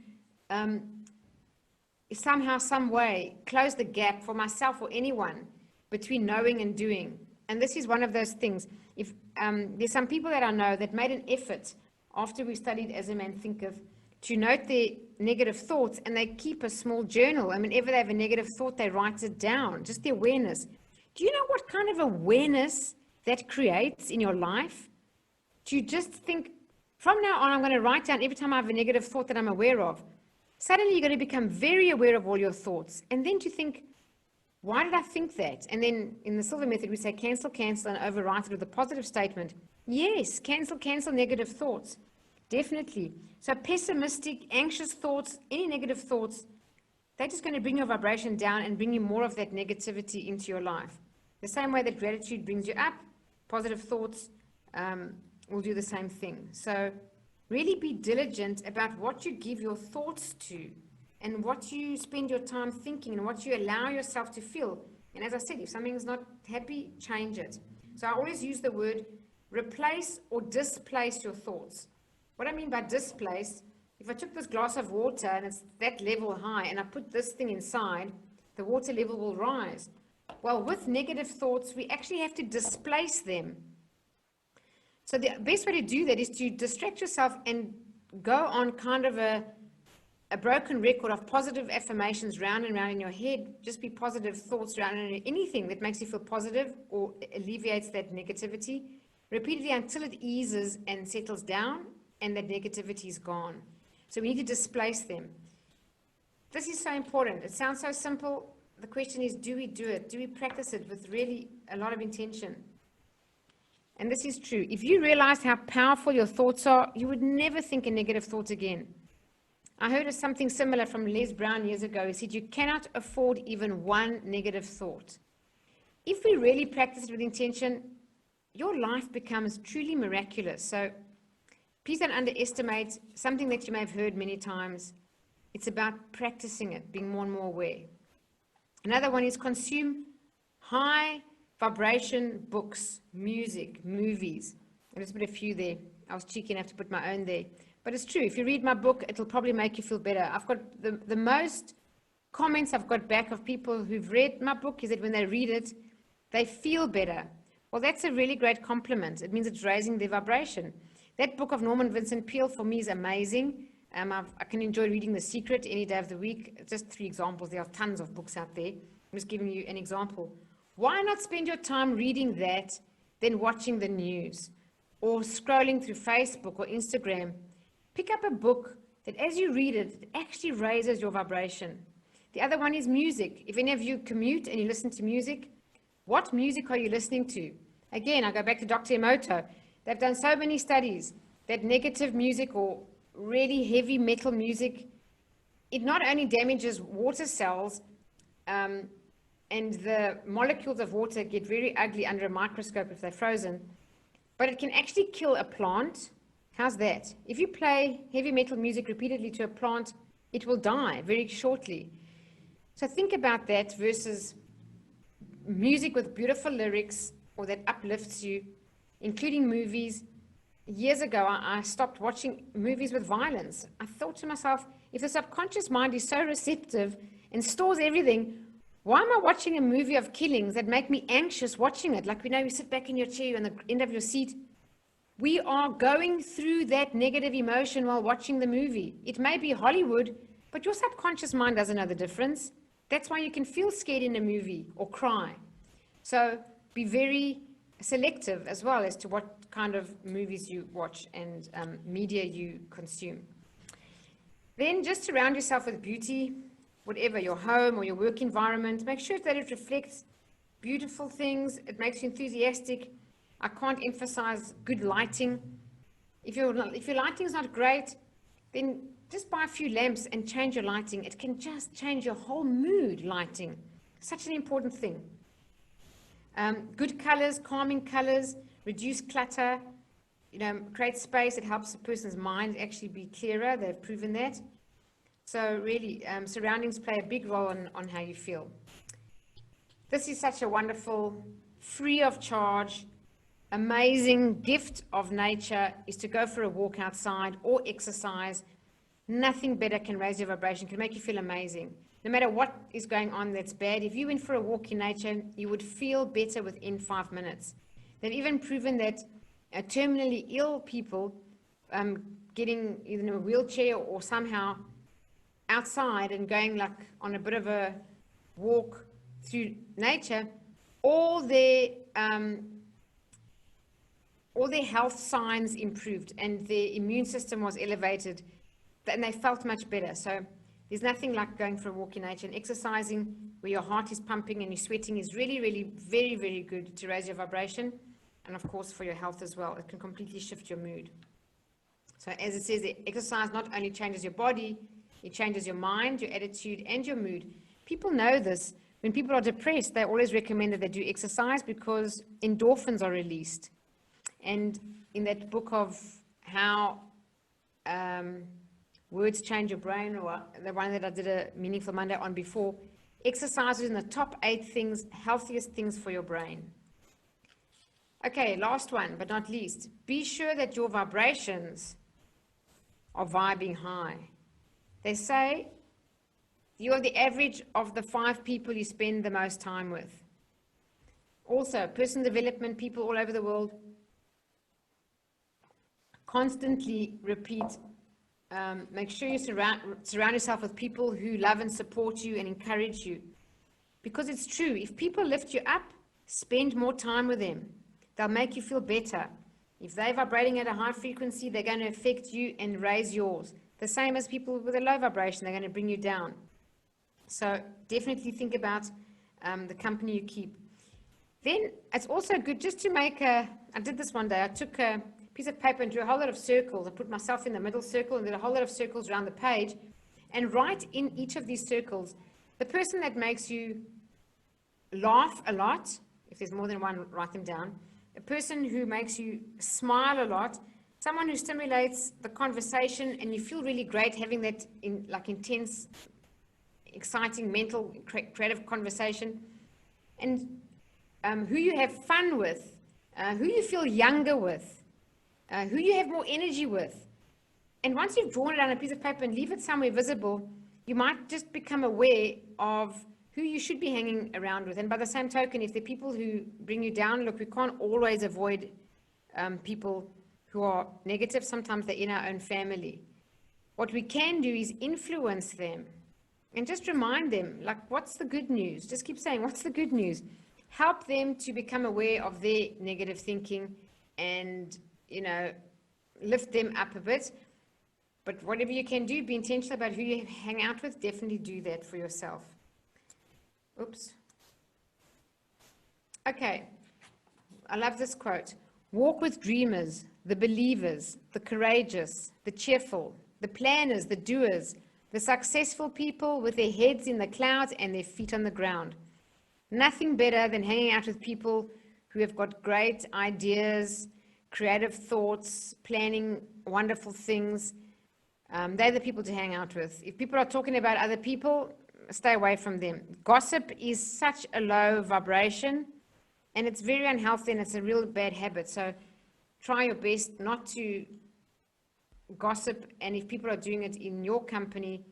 somehow, some way, close the gap for myself or anyone between knowing and doing. And this is one of those things. If there's some people that I know that made an effort after we studied As a Man Thinketh to note their negative thoughts, and they keep a small journal. And whenever they have a negative thought, they write it down, just the awareness. Do you know what kind of awareness that creates in your life? To just think, from now on, I'm going to write down every time I have a negative thought that I'm aware of. Suddenly, you're going to become very aware of all your thoughts. And then to think, why did I think that? And then in the Silver Method, we say cancel, cancel, and overwrite it with a positive statement. Yes, cancel, cancel negative thoughts. Definitely. So pessimistic, anxious thoughts, any negative thoughts, they're just going to bring your vibration down and bring you more of that negativity into your life. The same way that gratitude brings you up, positive thoughts will do the same thing. So really be diligent about what you give your thoughts to and what you spend your time thinking and what you allow yourself to feel. And as I said, if something's not happy, change it. So I always use the word replace or displace your thoughts. What I mean by displace, if I took this glass of water and it's that level high and I put this thing inside, the water level will rise. Well, with negative thoughts, we actually have to displace them. So the best way to do that is to distract yourself and go on kind of a broken record of positive affirmations round and round in your head. Just be positive thoughts around anything that makes you feel positive or alleviates that negativity. Repeatedly until it eases and settles down and that negativity is gone. So we need to displace them. This is so important. It sounds so simple. The question is, do we do it? Do we practice it with really a lot of intention? And this is true. If you realize how powerful your thoughts are, you would never think a negative thought again. I heard of something similar from Les Brown years ago. He said, you cannot afford even one negative thought. If we really practice it with intention, your life becomes truly miraculous. So please don't underestimate something that you may have heard many times. It's about practicing it, being more and more aware. Another one is consume high vibration books, music, movies. I just put a few there. I was cheeky enough to put my own there. But it's true. If you read my book, it'll probably make you feel better. I've got the most comments I've got back of people who've read my book is that when they read it, they feel better. Well, that's a really great compliment. It means it's raising their vibration. That book of Norman Vincent Peale for me is amazing. I can enjoy reading The Secret any day of the week. Just 3 examples. There are tons of books out there. I'm just giving you an example. Why not spend your time reading that than watching the news or scrolling through Facebook or Instagram? Pick up a book that as you read it, it actually raises your vibration. The other one is music. If any of you commute and you listen to music, what music are you listening to? Again, I go back to Dr. Emoto. They've done so many studies that negative music or really heavy metal music, it not only damages water cells, and the molecules of water get very ugly under a microscope if they're frozen, but it can actually kill a plant. How's that? If you play heavy metal music repeatedly to a plant, it will die very shortly. So think about that versus music with beautiful lyrics or that uplifts you, including movies. Years ago, I stopped watching movies with violence. I thought to myself, if the subconscious mind is so receptive and stores everything, why am I watching a movie of killings that make me anxious watching it? Like, you sit back in your chair on the end of your seat. We are going through that negative emotion while watching the movie. It may be Hollywood, but your subconscious mind doesn't know the difference. That's why you can feel scared in a movie or cry. So be very selective as well as to what kind of movies you watch and media you consume. Then just surround yourself with beauty, whatever, your home or your work environment. Make sure that it reflects beautiful things. It makes you enthusiastic. I can't emphasize good lighting. If your lighting is not great, then just buy a few lamps and change your lighting. It can just change your whole mood, lighting. Such an important thing. Good colors, calming colors, reduce clutter, create space. It helps a person's mind actually be clearer. They've proven that. So really, surroundings play a big role on how you feel. This is such a wonderful, free of charge, amazing gift of nature is to go for a walk outside or exercise. Nothing better can raise your vibration, can make you feel amazing. No matter what is going on that's bad, if you went for a walk in nature, you would feel better within 5 minutes. They've even proven that terminally ill people getting either in a wheelchair or somehow outside and going like on a bit of a walk through nature, all their health signs improved and their immune system was elevated and they felt much better. So there's nothing like going for a walk in nature, and exercising where your heart is pumping and you're sweating is really, really very, very good to raise your vibration, and of course for your health as well. It can completely shift your mood. So as it says, the exercise not only changes your body, it changes your mind, your attitude, and your mood. People know this. When people are depressed, they always recommend that they do exercise because endorphins are released. And in that book of how words change your brain, or the one that I did a Meaningful Monday on before, exercise is in the top 8 things, healthiest things for your brain. Okay, last one, but not least. Be sure that your vibrations are vibing high. They say you're the average of the 5 people you spend the most time with. Also, personal development, people all over the world constantly repeat, make sure you surround yourself with people who love and support you and encourage you. Because it's true, if people lift you up, spend more time with them. They'll make you feel better. If they're vibrating at a high frequency, they're going to affect you and raise yours. The same as people with a low vibration, they're going to bring you down. So definitely think about the company you keep. Then it's also good just to make I did this one day, I took a piece of paper and drew a whole lot of circles. I put myself in the middle circle and did a whole lot of circles around the page, and write in each of these circles the person that makes you laugh a lot. If there's more than one, write them down. A person who makes you smile a lot, someone who stimulates the conversation and you feel really great having that intense, exciting, mental, creative conversation, and who you have fun with, who you feel younger with, who you have more energy with. And once you've drawn it on a piece of paper and leave it somewhere visible, you might just become aware of who you should be hanging around with. And by the same token, if there are people who bring you down, look, we can't always avoid people who are negative. Sometimes they're in our own family. What we can do is influence them and just remind them, like, what's the good news? Just keep saying, what's the good news? Help them to become aware of their negative thinking and, lift them up a bit. But whatever you can do, be intentional about who you hang out with. Definitely do that for yourself. Oops. Okay. I love this quote. Walk with dreamers, the believers, the courageous, the cheerful, the planners, the doers, the successful people with their heads in the clouds and their feet on the ground. Nothing better than hanging out with people who have got great ideas, creative thoughts, planning wonderful things. They're the people to hang out with. If people are talking about other people, stay away from them. Gossip is such a low vibration, and it's very unhealthy, and it's a real bad habit. So try your best not to gossip, and if people are doing it in your company,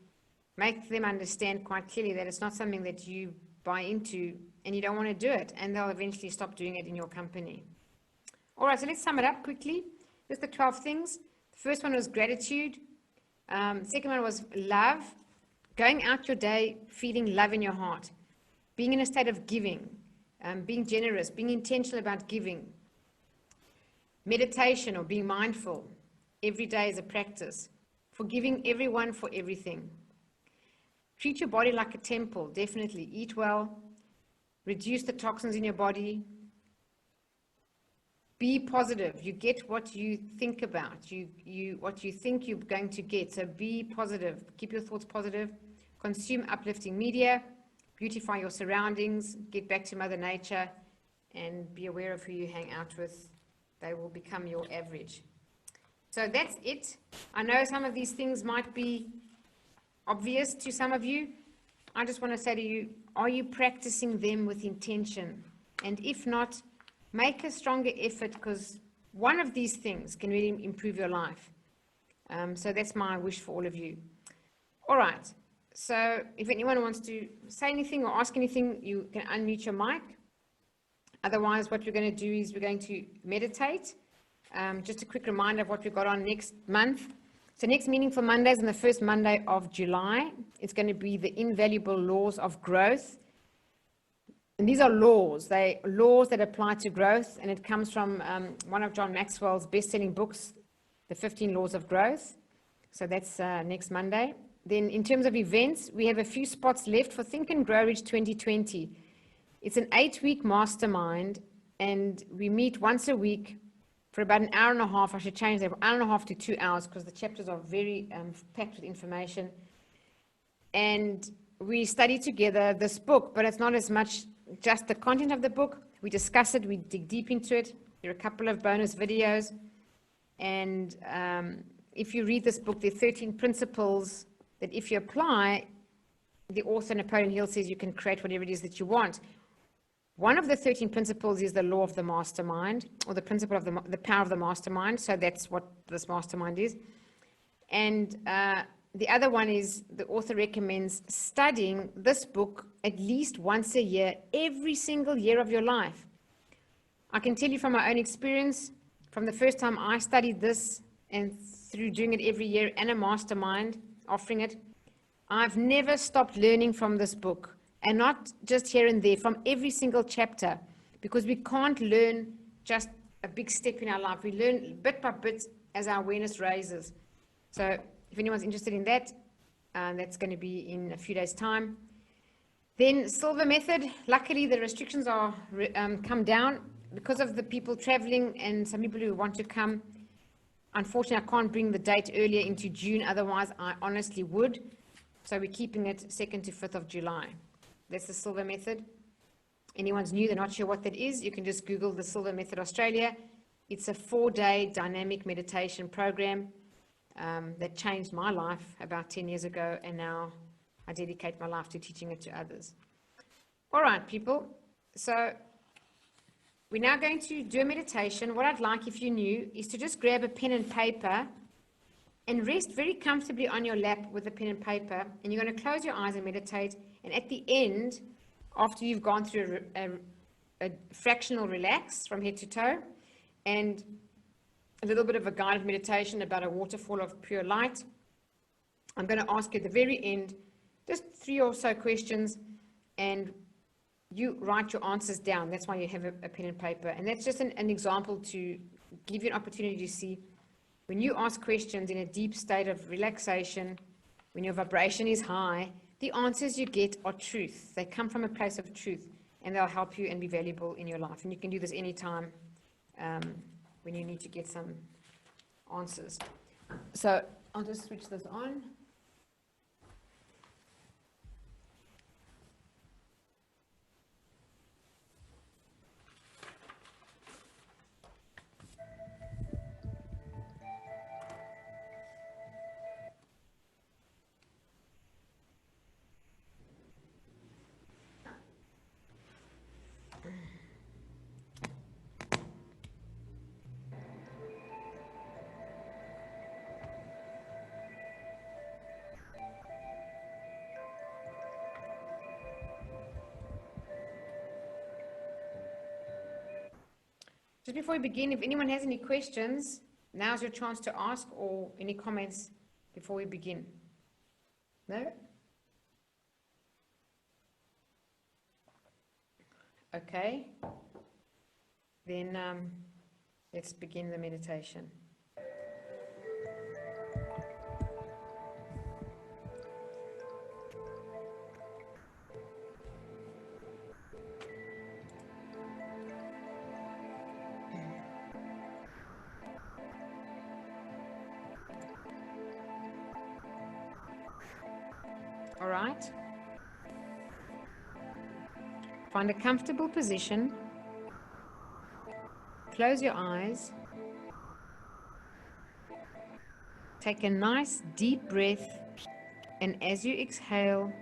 make them understand quite clearly that it's not something that you buy into, and you don't want to do it, and they'll eventually stop doing it in your company. All right, so let's sum it up quickly. Just the 12 things. The first one was gratitude. Second one was love. Going out your day feeling love in your heart. Being in a state of giving. Being generous. Being intentional about giving. Meditation or being mindful. Every day is a practice. Forgiving everyone for everything. Treat your body like a temple, definitely. Eat well. Reduce the toxins in your body. Be positive. You get what you think about. What you think you're going to get. So be positive. Keep your thoughts positive. Consume uplifting media. Beautify your surroundings. Get back to Mother Nature. And be aware of who you hang out with. They will become your average. So that's it. I know some of these things might be obvious to some of you. I just want to say to you, are you practicing them with intention? And if not, make a stronger effort, because one of these things can really improve your life. So that's my wish for all of you. All right. So if anyone wants to say anything or ask anything, you can unmute your mic. Otherwise, what we're going to do is we're going to meditate. Just a quick reminder of what we've got on next month. So next Meaningful Monday is on the first Monday of July. It's going to be the Invaluable Laws of Growth. And these are laws. They're laws that apply to growth, and it comes from one of John Maxwell's best-selling books, The 15 Laws of Growth. So that's next Monday. Then in terms of events, we have a few spots left for Think and Grow Rich 2020. It's an 8-week mastermind, and we meet once a week for about an hour and a half. I should change that, 1.5 hours to 2 hours, because the chapters are very packed with information. And we study together this book, but it's not as much just the content of the book. We discuss it, we dig deep into it. There are a couple of bonus videos. And if you read this book, there are 13 principles that if you apply, the author Napoleon Hill says you can create whatever it is that you want. One of the 13 principles is the law of the mastermind, or the principle of the power of the mastermind. So that's what this mastermind is. And the other one is the author recommends studying this book at least once a year, every single year of your life. I can tell you from my own experience, from the first time I studied this and through doing it every year and a mastermind, offering it, I've never stopped learning from this book. And not just here and there, from every single chapter, because we can't learn just a big step in our life. We learn bit by bit as our awareness raises. So if anyone's interested in that, that's going to be in a few days' time. Then Silver Method, luckily the restrictions are come down because of the people traveling and some people who want to come. Unfortunately, I can't bring the date earlier into June, otherwise I honestly would. So we're keeping it 2nd to 5th of July. That's the Silver Method. Anyone's new, they're not sure what that is, you can just Google the Silver Method Australia. It's a 4-day dynamic meditation program that changed my life about 10 years ago, and now I dedicate my life to teaching it to others. All right, people. So we're now going to do a meditation. What I'd like, if you're new, is to just grab a pen and paper and rest very comfortably on your lap with a pen and paper, and you're going to close your eyes and meditate. And at the end, after you've gone through a fractional relax from head to toe, and a little bit of a guided meditation about a waterfall of pure light, I'm going to ask you at the very end just 3 or so questions, and you write your answers down. That's why you have a pen and paper. And that's just an example to give you an opportunity to see when you ask questions in a deep state of relaxation, when your vibration is high, the answers you get are truth. They come from a place of truth, and they'll help you and be valuable in your life. And you can do this anytime when you need to get some answers. So I'll just switch this on. Just before we begin, if anyone has any questions, now's your chance to ask, or any comments before we begin. No? Okay. Then let's begin the meditation. All right. Find a comfortable position. Close your eyes. Take a nice deep breath, and as you exhale,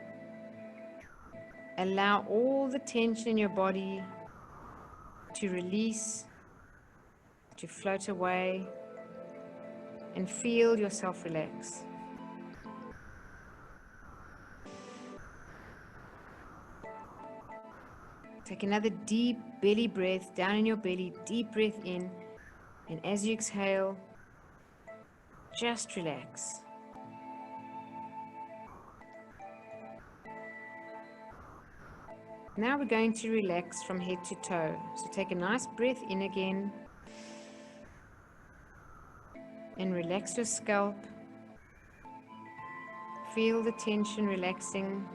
allow all the tension in your body to release, to float away, and feel yourself relax. Take another deep belly breath down in your belly, deep breath in, and as you exhale, just relax. Now we're going to relax from head to toe. So take a nice breath in again, and relax your scalp. Feel the tension relaxing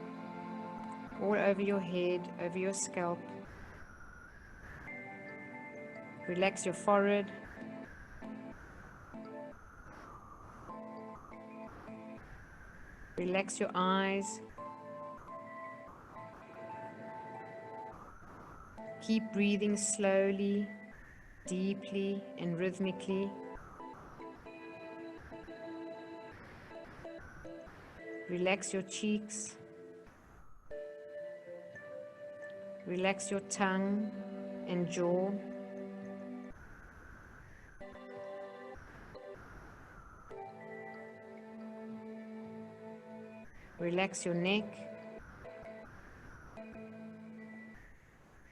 all over your head, over your scalp. Relax your forehead. Relax your eyes. Keep breathing slowly, deeply, and rhythmically. Relax your cheeks. Relax your tongue and jaw. Relax your neck.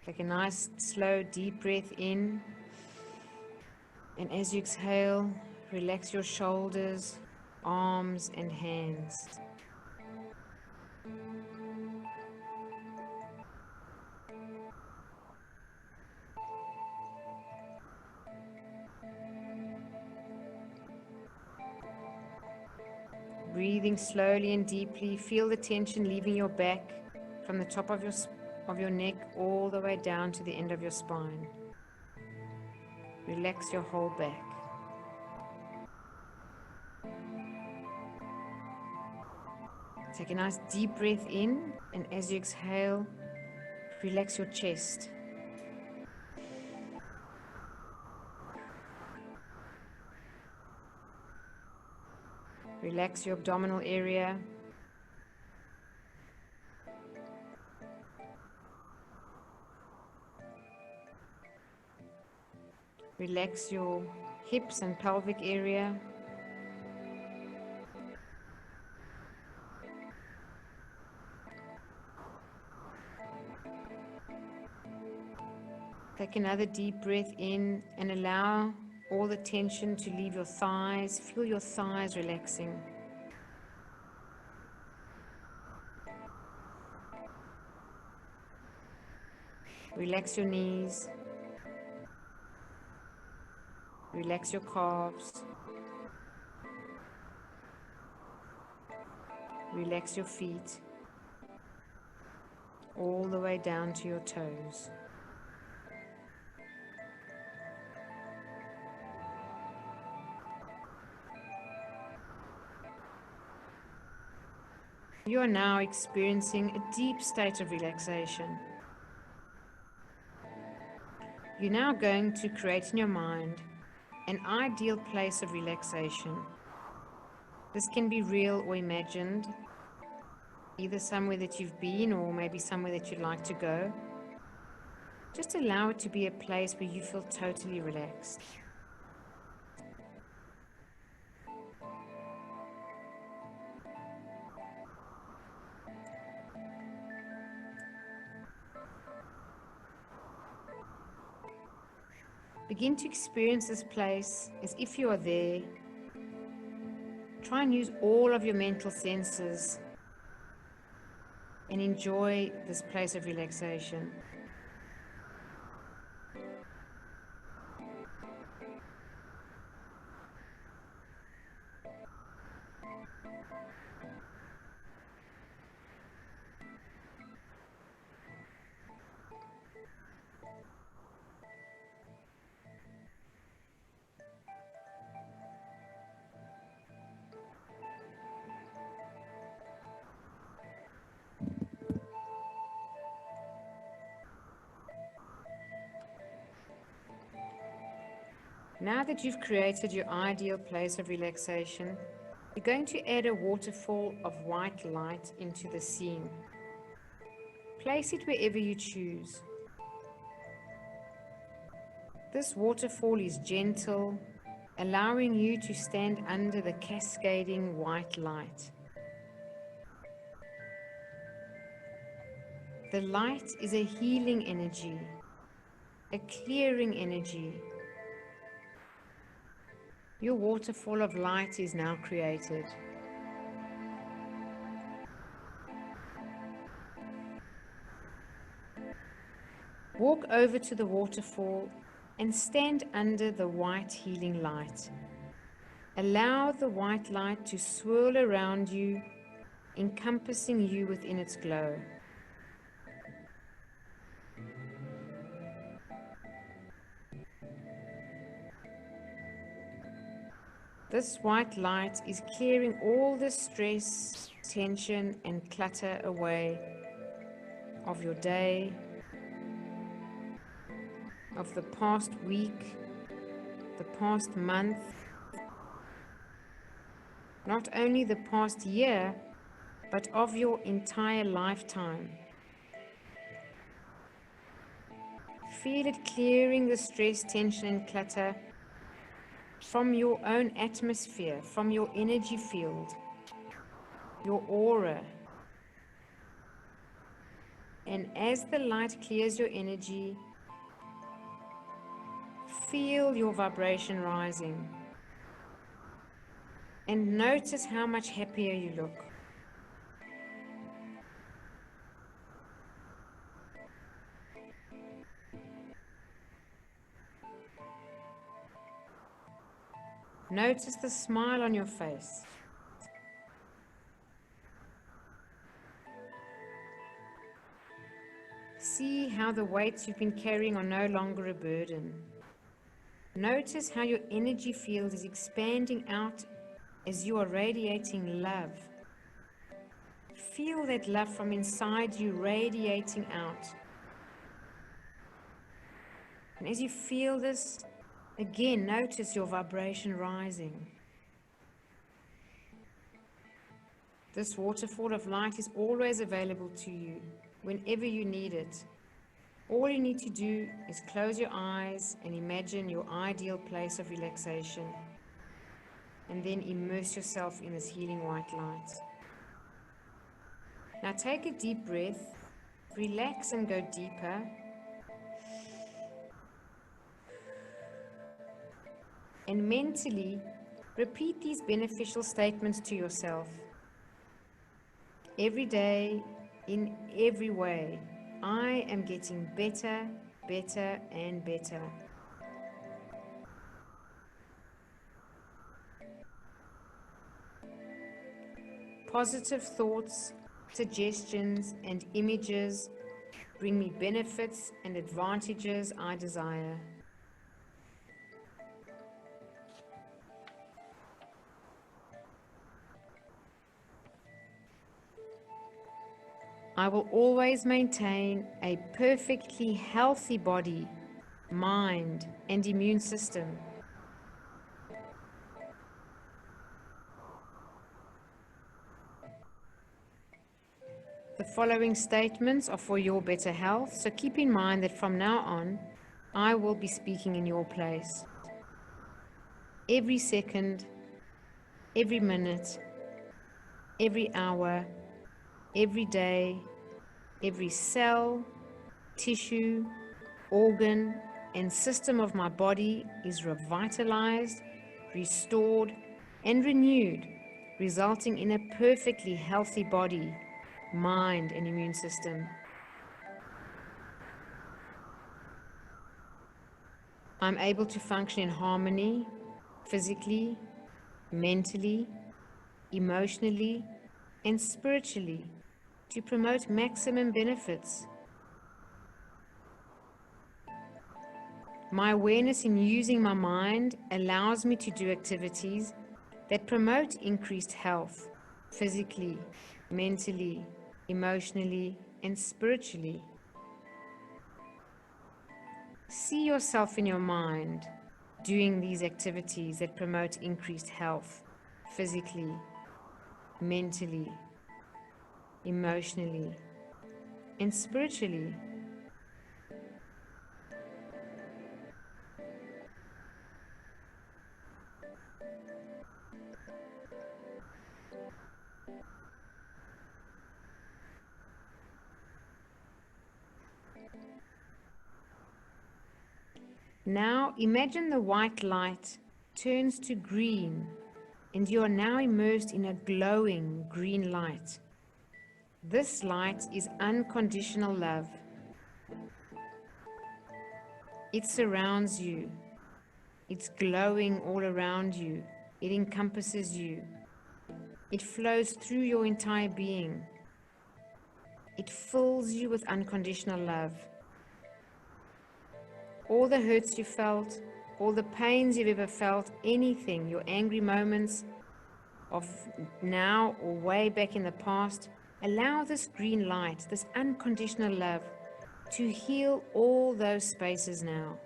Take a nice, slow, deep breath in. And as you exhale, relax your shoulders, arms, and hands. Breathing slowly and deeply, feel the tension leaving your back from the top of your neck all the way down to the end of your spine. Relax your whole back. Take a nice deep breath in, and as you exhale, relax your chest. Relax your abdominal area. Relax your hips and pelvic area. Take another deep breath in and allow all the tension to leave your thighs. Feel your thighs relaxing. Relax your knees. Relax your calves. Relax your feet all the way down to your toes. You are now experiencing a deep state of relaxation. You're now going to create in your mind an ideal place of relaxation. This can be real or imagined, either somewhere that you've been or maybe somewhere that you'd like to go. Just allow it to be a place where you feel totally relaxed. Begin to experience this place as if you are there. Try and use all of your mental senses and enjoy this place of relaxation. Now that you've created your ideal place of relaxation, you're going to add a waterfall of white light into the scene. Place it wherever you choose. This waterfall is gentle, allowing you to stand under the cascading white light. The light is a healing energy, a clearing energy. Your waterfall of light is now created. Walk over to the waterfall and stand under the white healing light. Allow the white light to swirl around you, encompassing you within its glow. This white light is clearing all the stress, tension, and clutter away of your day, of the past week, the past month, not only the past year, but of your entire lifetime. Feel it clearing the stress, tension, and clutter from your own atmosphere, from your energy field, your aura. And as the light clears your energy, feel your vibration rising. And notice how much happier you look. Notice the smile on your face. See how the weights you've been carrying are no longer a burden. Notice how your energy field is expanding out as you are radiating love. Feel that love from inside you radiating out. And as you feel this, again, notice your vibration rising. This waterfall of light is always available to you whenever you need it. All you need to do is close your eyes and imagine your ideal place of relaxation, and then immerse yourself in this healing white light. Now take a deep breath, relax and go deeper. And mentally repeat these beneficial statements to yourself. Every day, in every way, I am getting better, better, and better. Positive thoughts, suggestions, and images bring me benefits and advantages I desire. I will always maintain a perfectly healthy body, mind, and immune system. The following statements are for your better health, so keep in mind that from now on, I will be speaking in your place. Every second, every minute, every hour, every day, every cell, tissue, organ, and system of my body is revitalized, restored, and renewed, resulting in a perfectly healthy body, mind, and immune system. I'm able to function in harmony, physically, mentally, emotionally, and spiritually to promote maximum benefits. My awareness in using my mind allows me to do activities that promote increased health, physically, mentally, emotionally, and spiritually. See yourself in your mind doing these activities that promote increased health, physically, mentally, emotionally, and spiritually. Now imagine the white light turns to green, and you are now immersed in a glowing green light. This light is unconditional love. It surrounds you. It's glowing all around you. It encompasses you. It flows through your entire being. It fills you with unconditional love. All the hurts you felt, all the pains you've ever felt, anything, your angry moments of now or way back in the past, allow this green light, this unconditional love, to heal all those spaces now.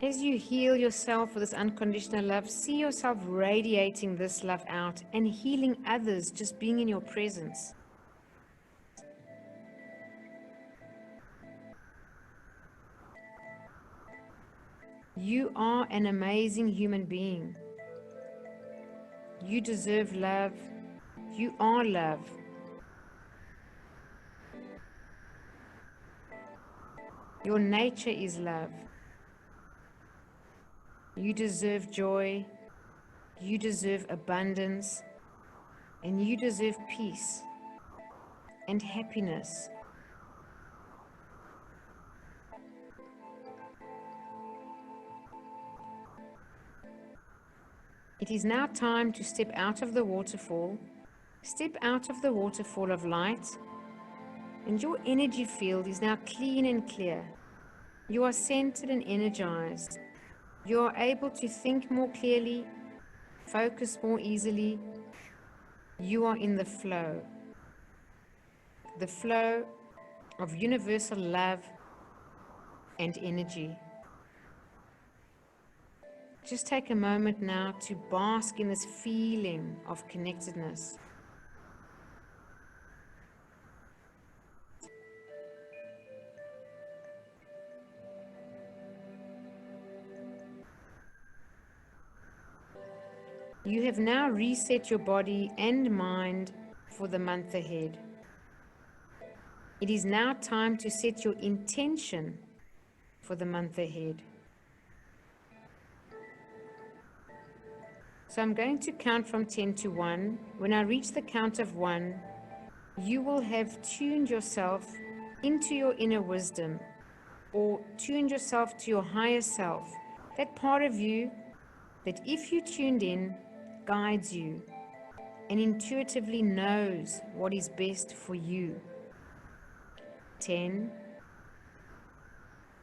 As you heal yourself with this unconditional love, see yourself radiating this love out and healing others just being in your presence. You are an amazing human being. You deserve love. You are love. Your nature is love. You deserve joy. You deserve abundance. And you deserve peace and happiness. It is now time to step out of the waterfall. Step out of the waterfall of light, and your energy field is now clean and clear. You are centered and energized. You are able to think more clearly, focus more easily. You are in the flow of universal love and energy. Just take a moment now to bask in this feeling of connectedness. You have now reset your body and mind for the month ahead. It is now time to set your intention for the month ahead. So I'm going to count from 10 to 1. When I reach the count of 1, you will have tuned yourself into your inner wisdom, or tuned yourself to your higher self, that part of you that, if you tuned in, guides you and intuitively knows what is best for you. 10,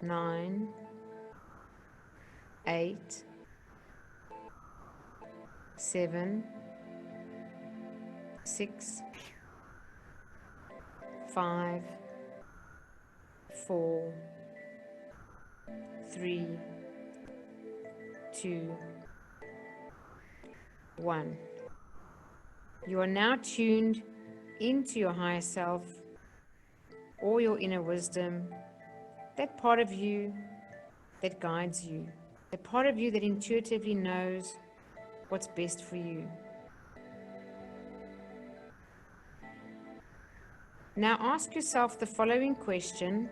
9, 8, 7, 6, 5, 4, 3, 2, 1. You are now tuned into your higher self or your inner wisdom, that part of you that guides you, the part of you that intuitively knows what's best for you. Now ask yourself the following question,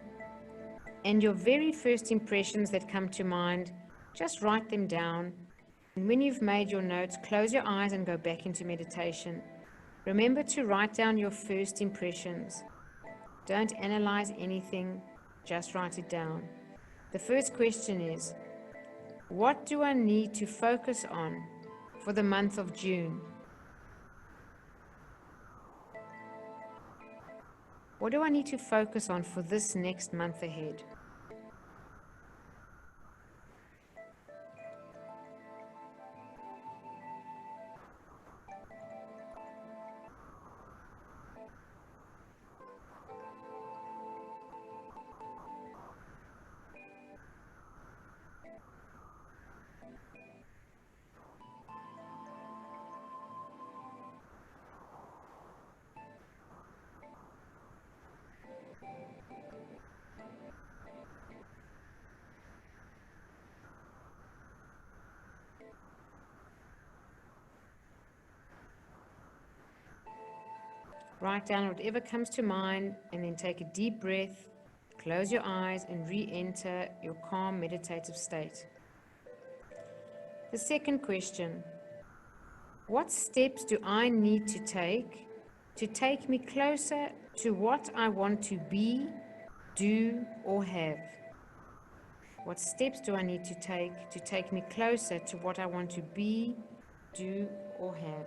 and your very first impressions that come to mind, just write them down. And when you've made your notes, close your eyes and go back into meditation. Remember to write down your first impressions. Don't analyze anything, just write it down. The first question is, what do I need to focus on for the month of June? What do I need to focus on for this next month ahead? Write down whatever comes to mind and then take a deep breath, close your eyes and re-enter your calm meditative state. The second question, what steps do I need to take me closer to what I want to be, do, or have? What steps do I need to take me closer to what I want to be, do, or have?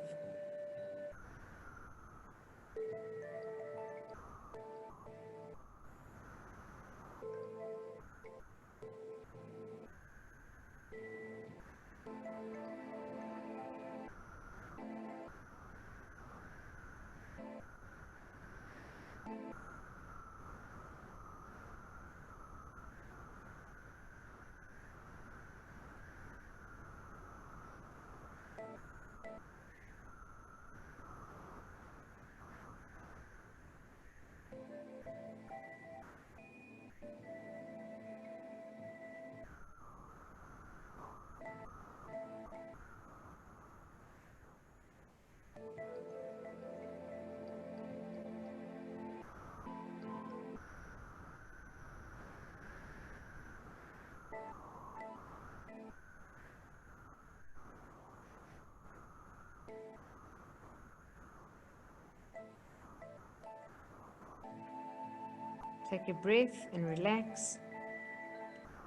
Take a breath and relax.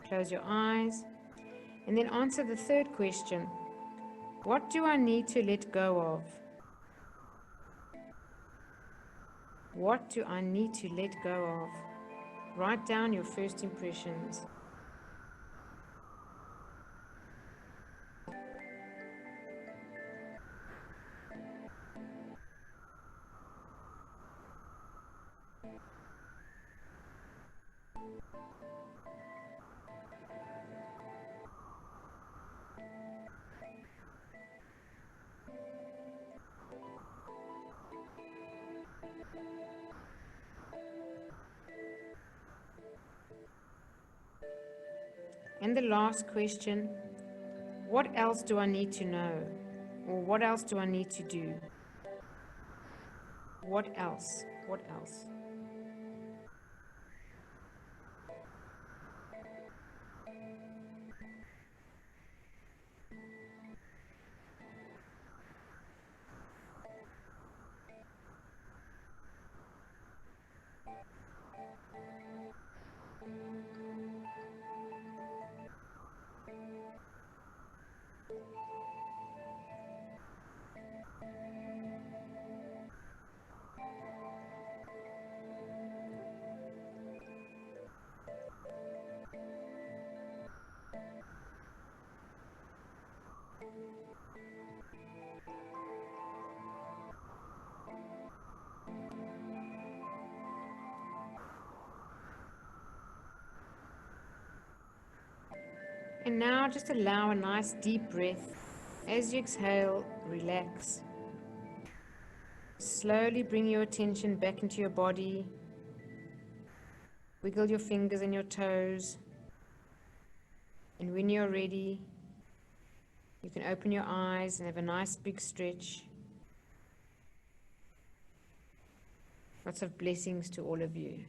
Close your eyes. And then answer the third question. What do I need to let go of? What do I need to let go of? Write down your first impressions. And the last question, what else do I need to know? Or what else do I need to do? What else? What else? can now just allow a nice deep breath. As you exhale, relax. Slowly bring your attention back into your body. Wiggle your fingers and your toes. And when you're ready, you can open your eyes and have a nice big stretch. Lots of blessings to all of you.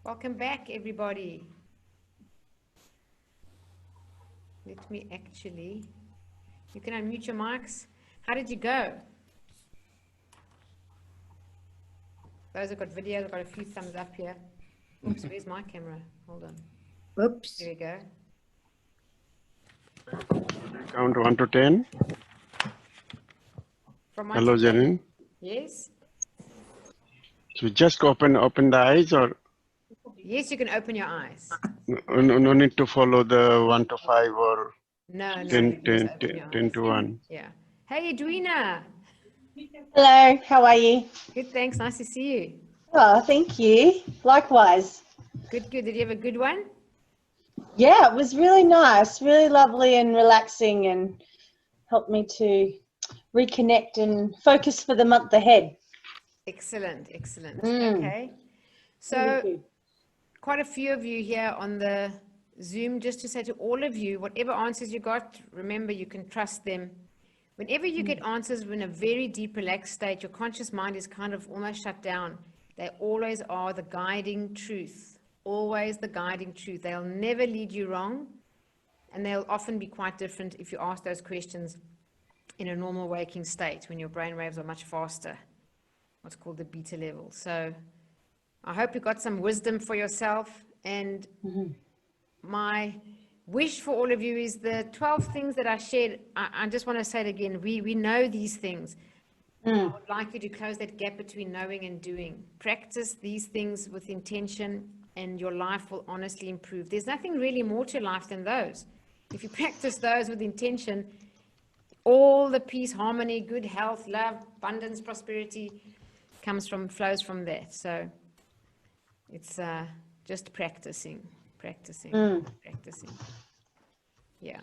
Welcome back, everybody. Let me actually, you can unmute your mics. How did you go? Those who've got video, I've got a few thumbs up here. Oops, where's my camera? Hold on. Oops. There we go. Count 1 to 10. From Hello, Janine. Yes? So just open the eyes, or Yes, you can open your eyes. no need to follow the 1 to 5 or No, you 10, can just 10, open 10, your 10 eyes. to 1. Yeah. Hey, Edwina. Hello, how are you? Good, thanks. Nice to see you. Oh, thank you. Likewise. Good, good. Did you have a good one? Yeah, it was really nice, really lovely and relaxing, and helped me to reconnect and focus for the month ahead. Excellent, excellent. Mm. Okay. So, Really good. quite a few of you here on the Zoom, just to say to all of you, whatever answers you got, remember you can trust them. Whenever you get answers in a very deep, relaxed state, your conscious mind is kind of almost shut down. They always are the guiding truth, always the guiding truth. They'll never lead you wrong, and they'll often be quite different if you ask those questions in a normal waking state when your brain waves are much faster, what's called the beta level. So I hope you got some wisdom for yourself, and my wish for all of you is the 12 things that I shared. I just want to say it again. We know these things. I would like you to close that gap between knowing and doing. Practice these things with intention, and your life will honestly improve. There's nothing really more to life than those. If you practice those with intention, all the peace, harmony, good health, love, abundance, prosperity flows from that. So it's just practicing. Yeah.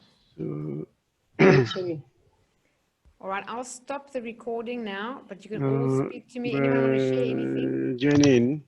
All right, I'll stop the recording now, but you can all speak to me. Anyone want to share anything? Janine,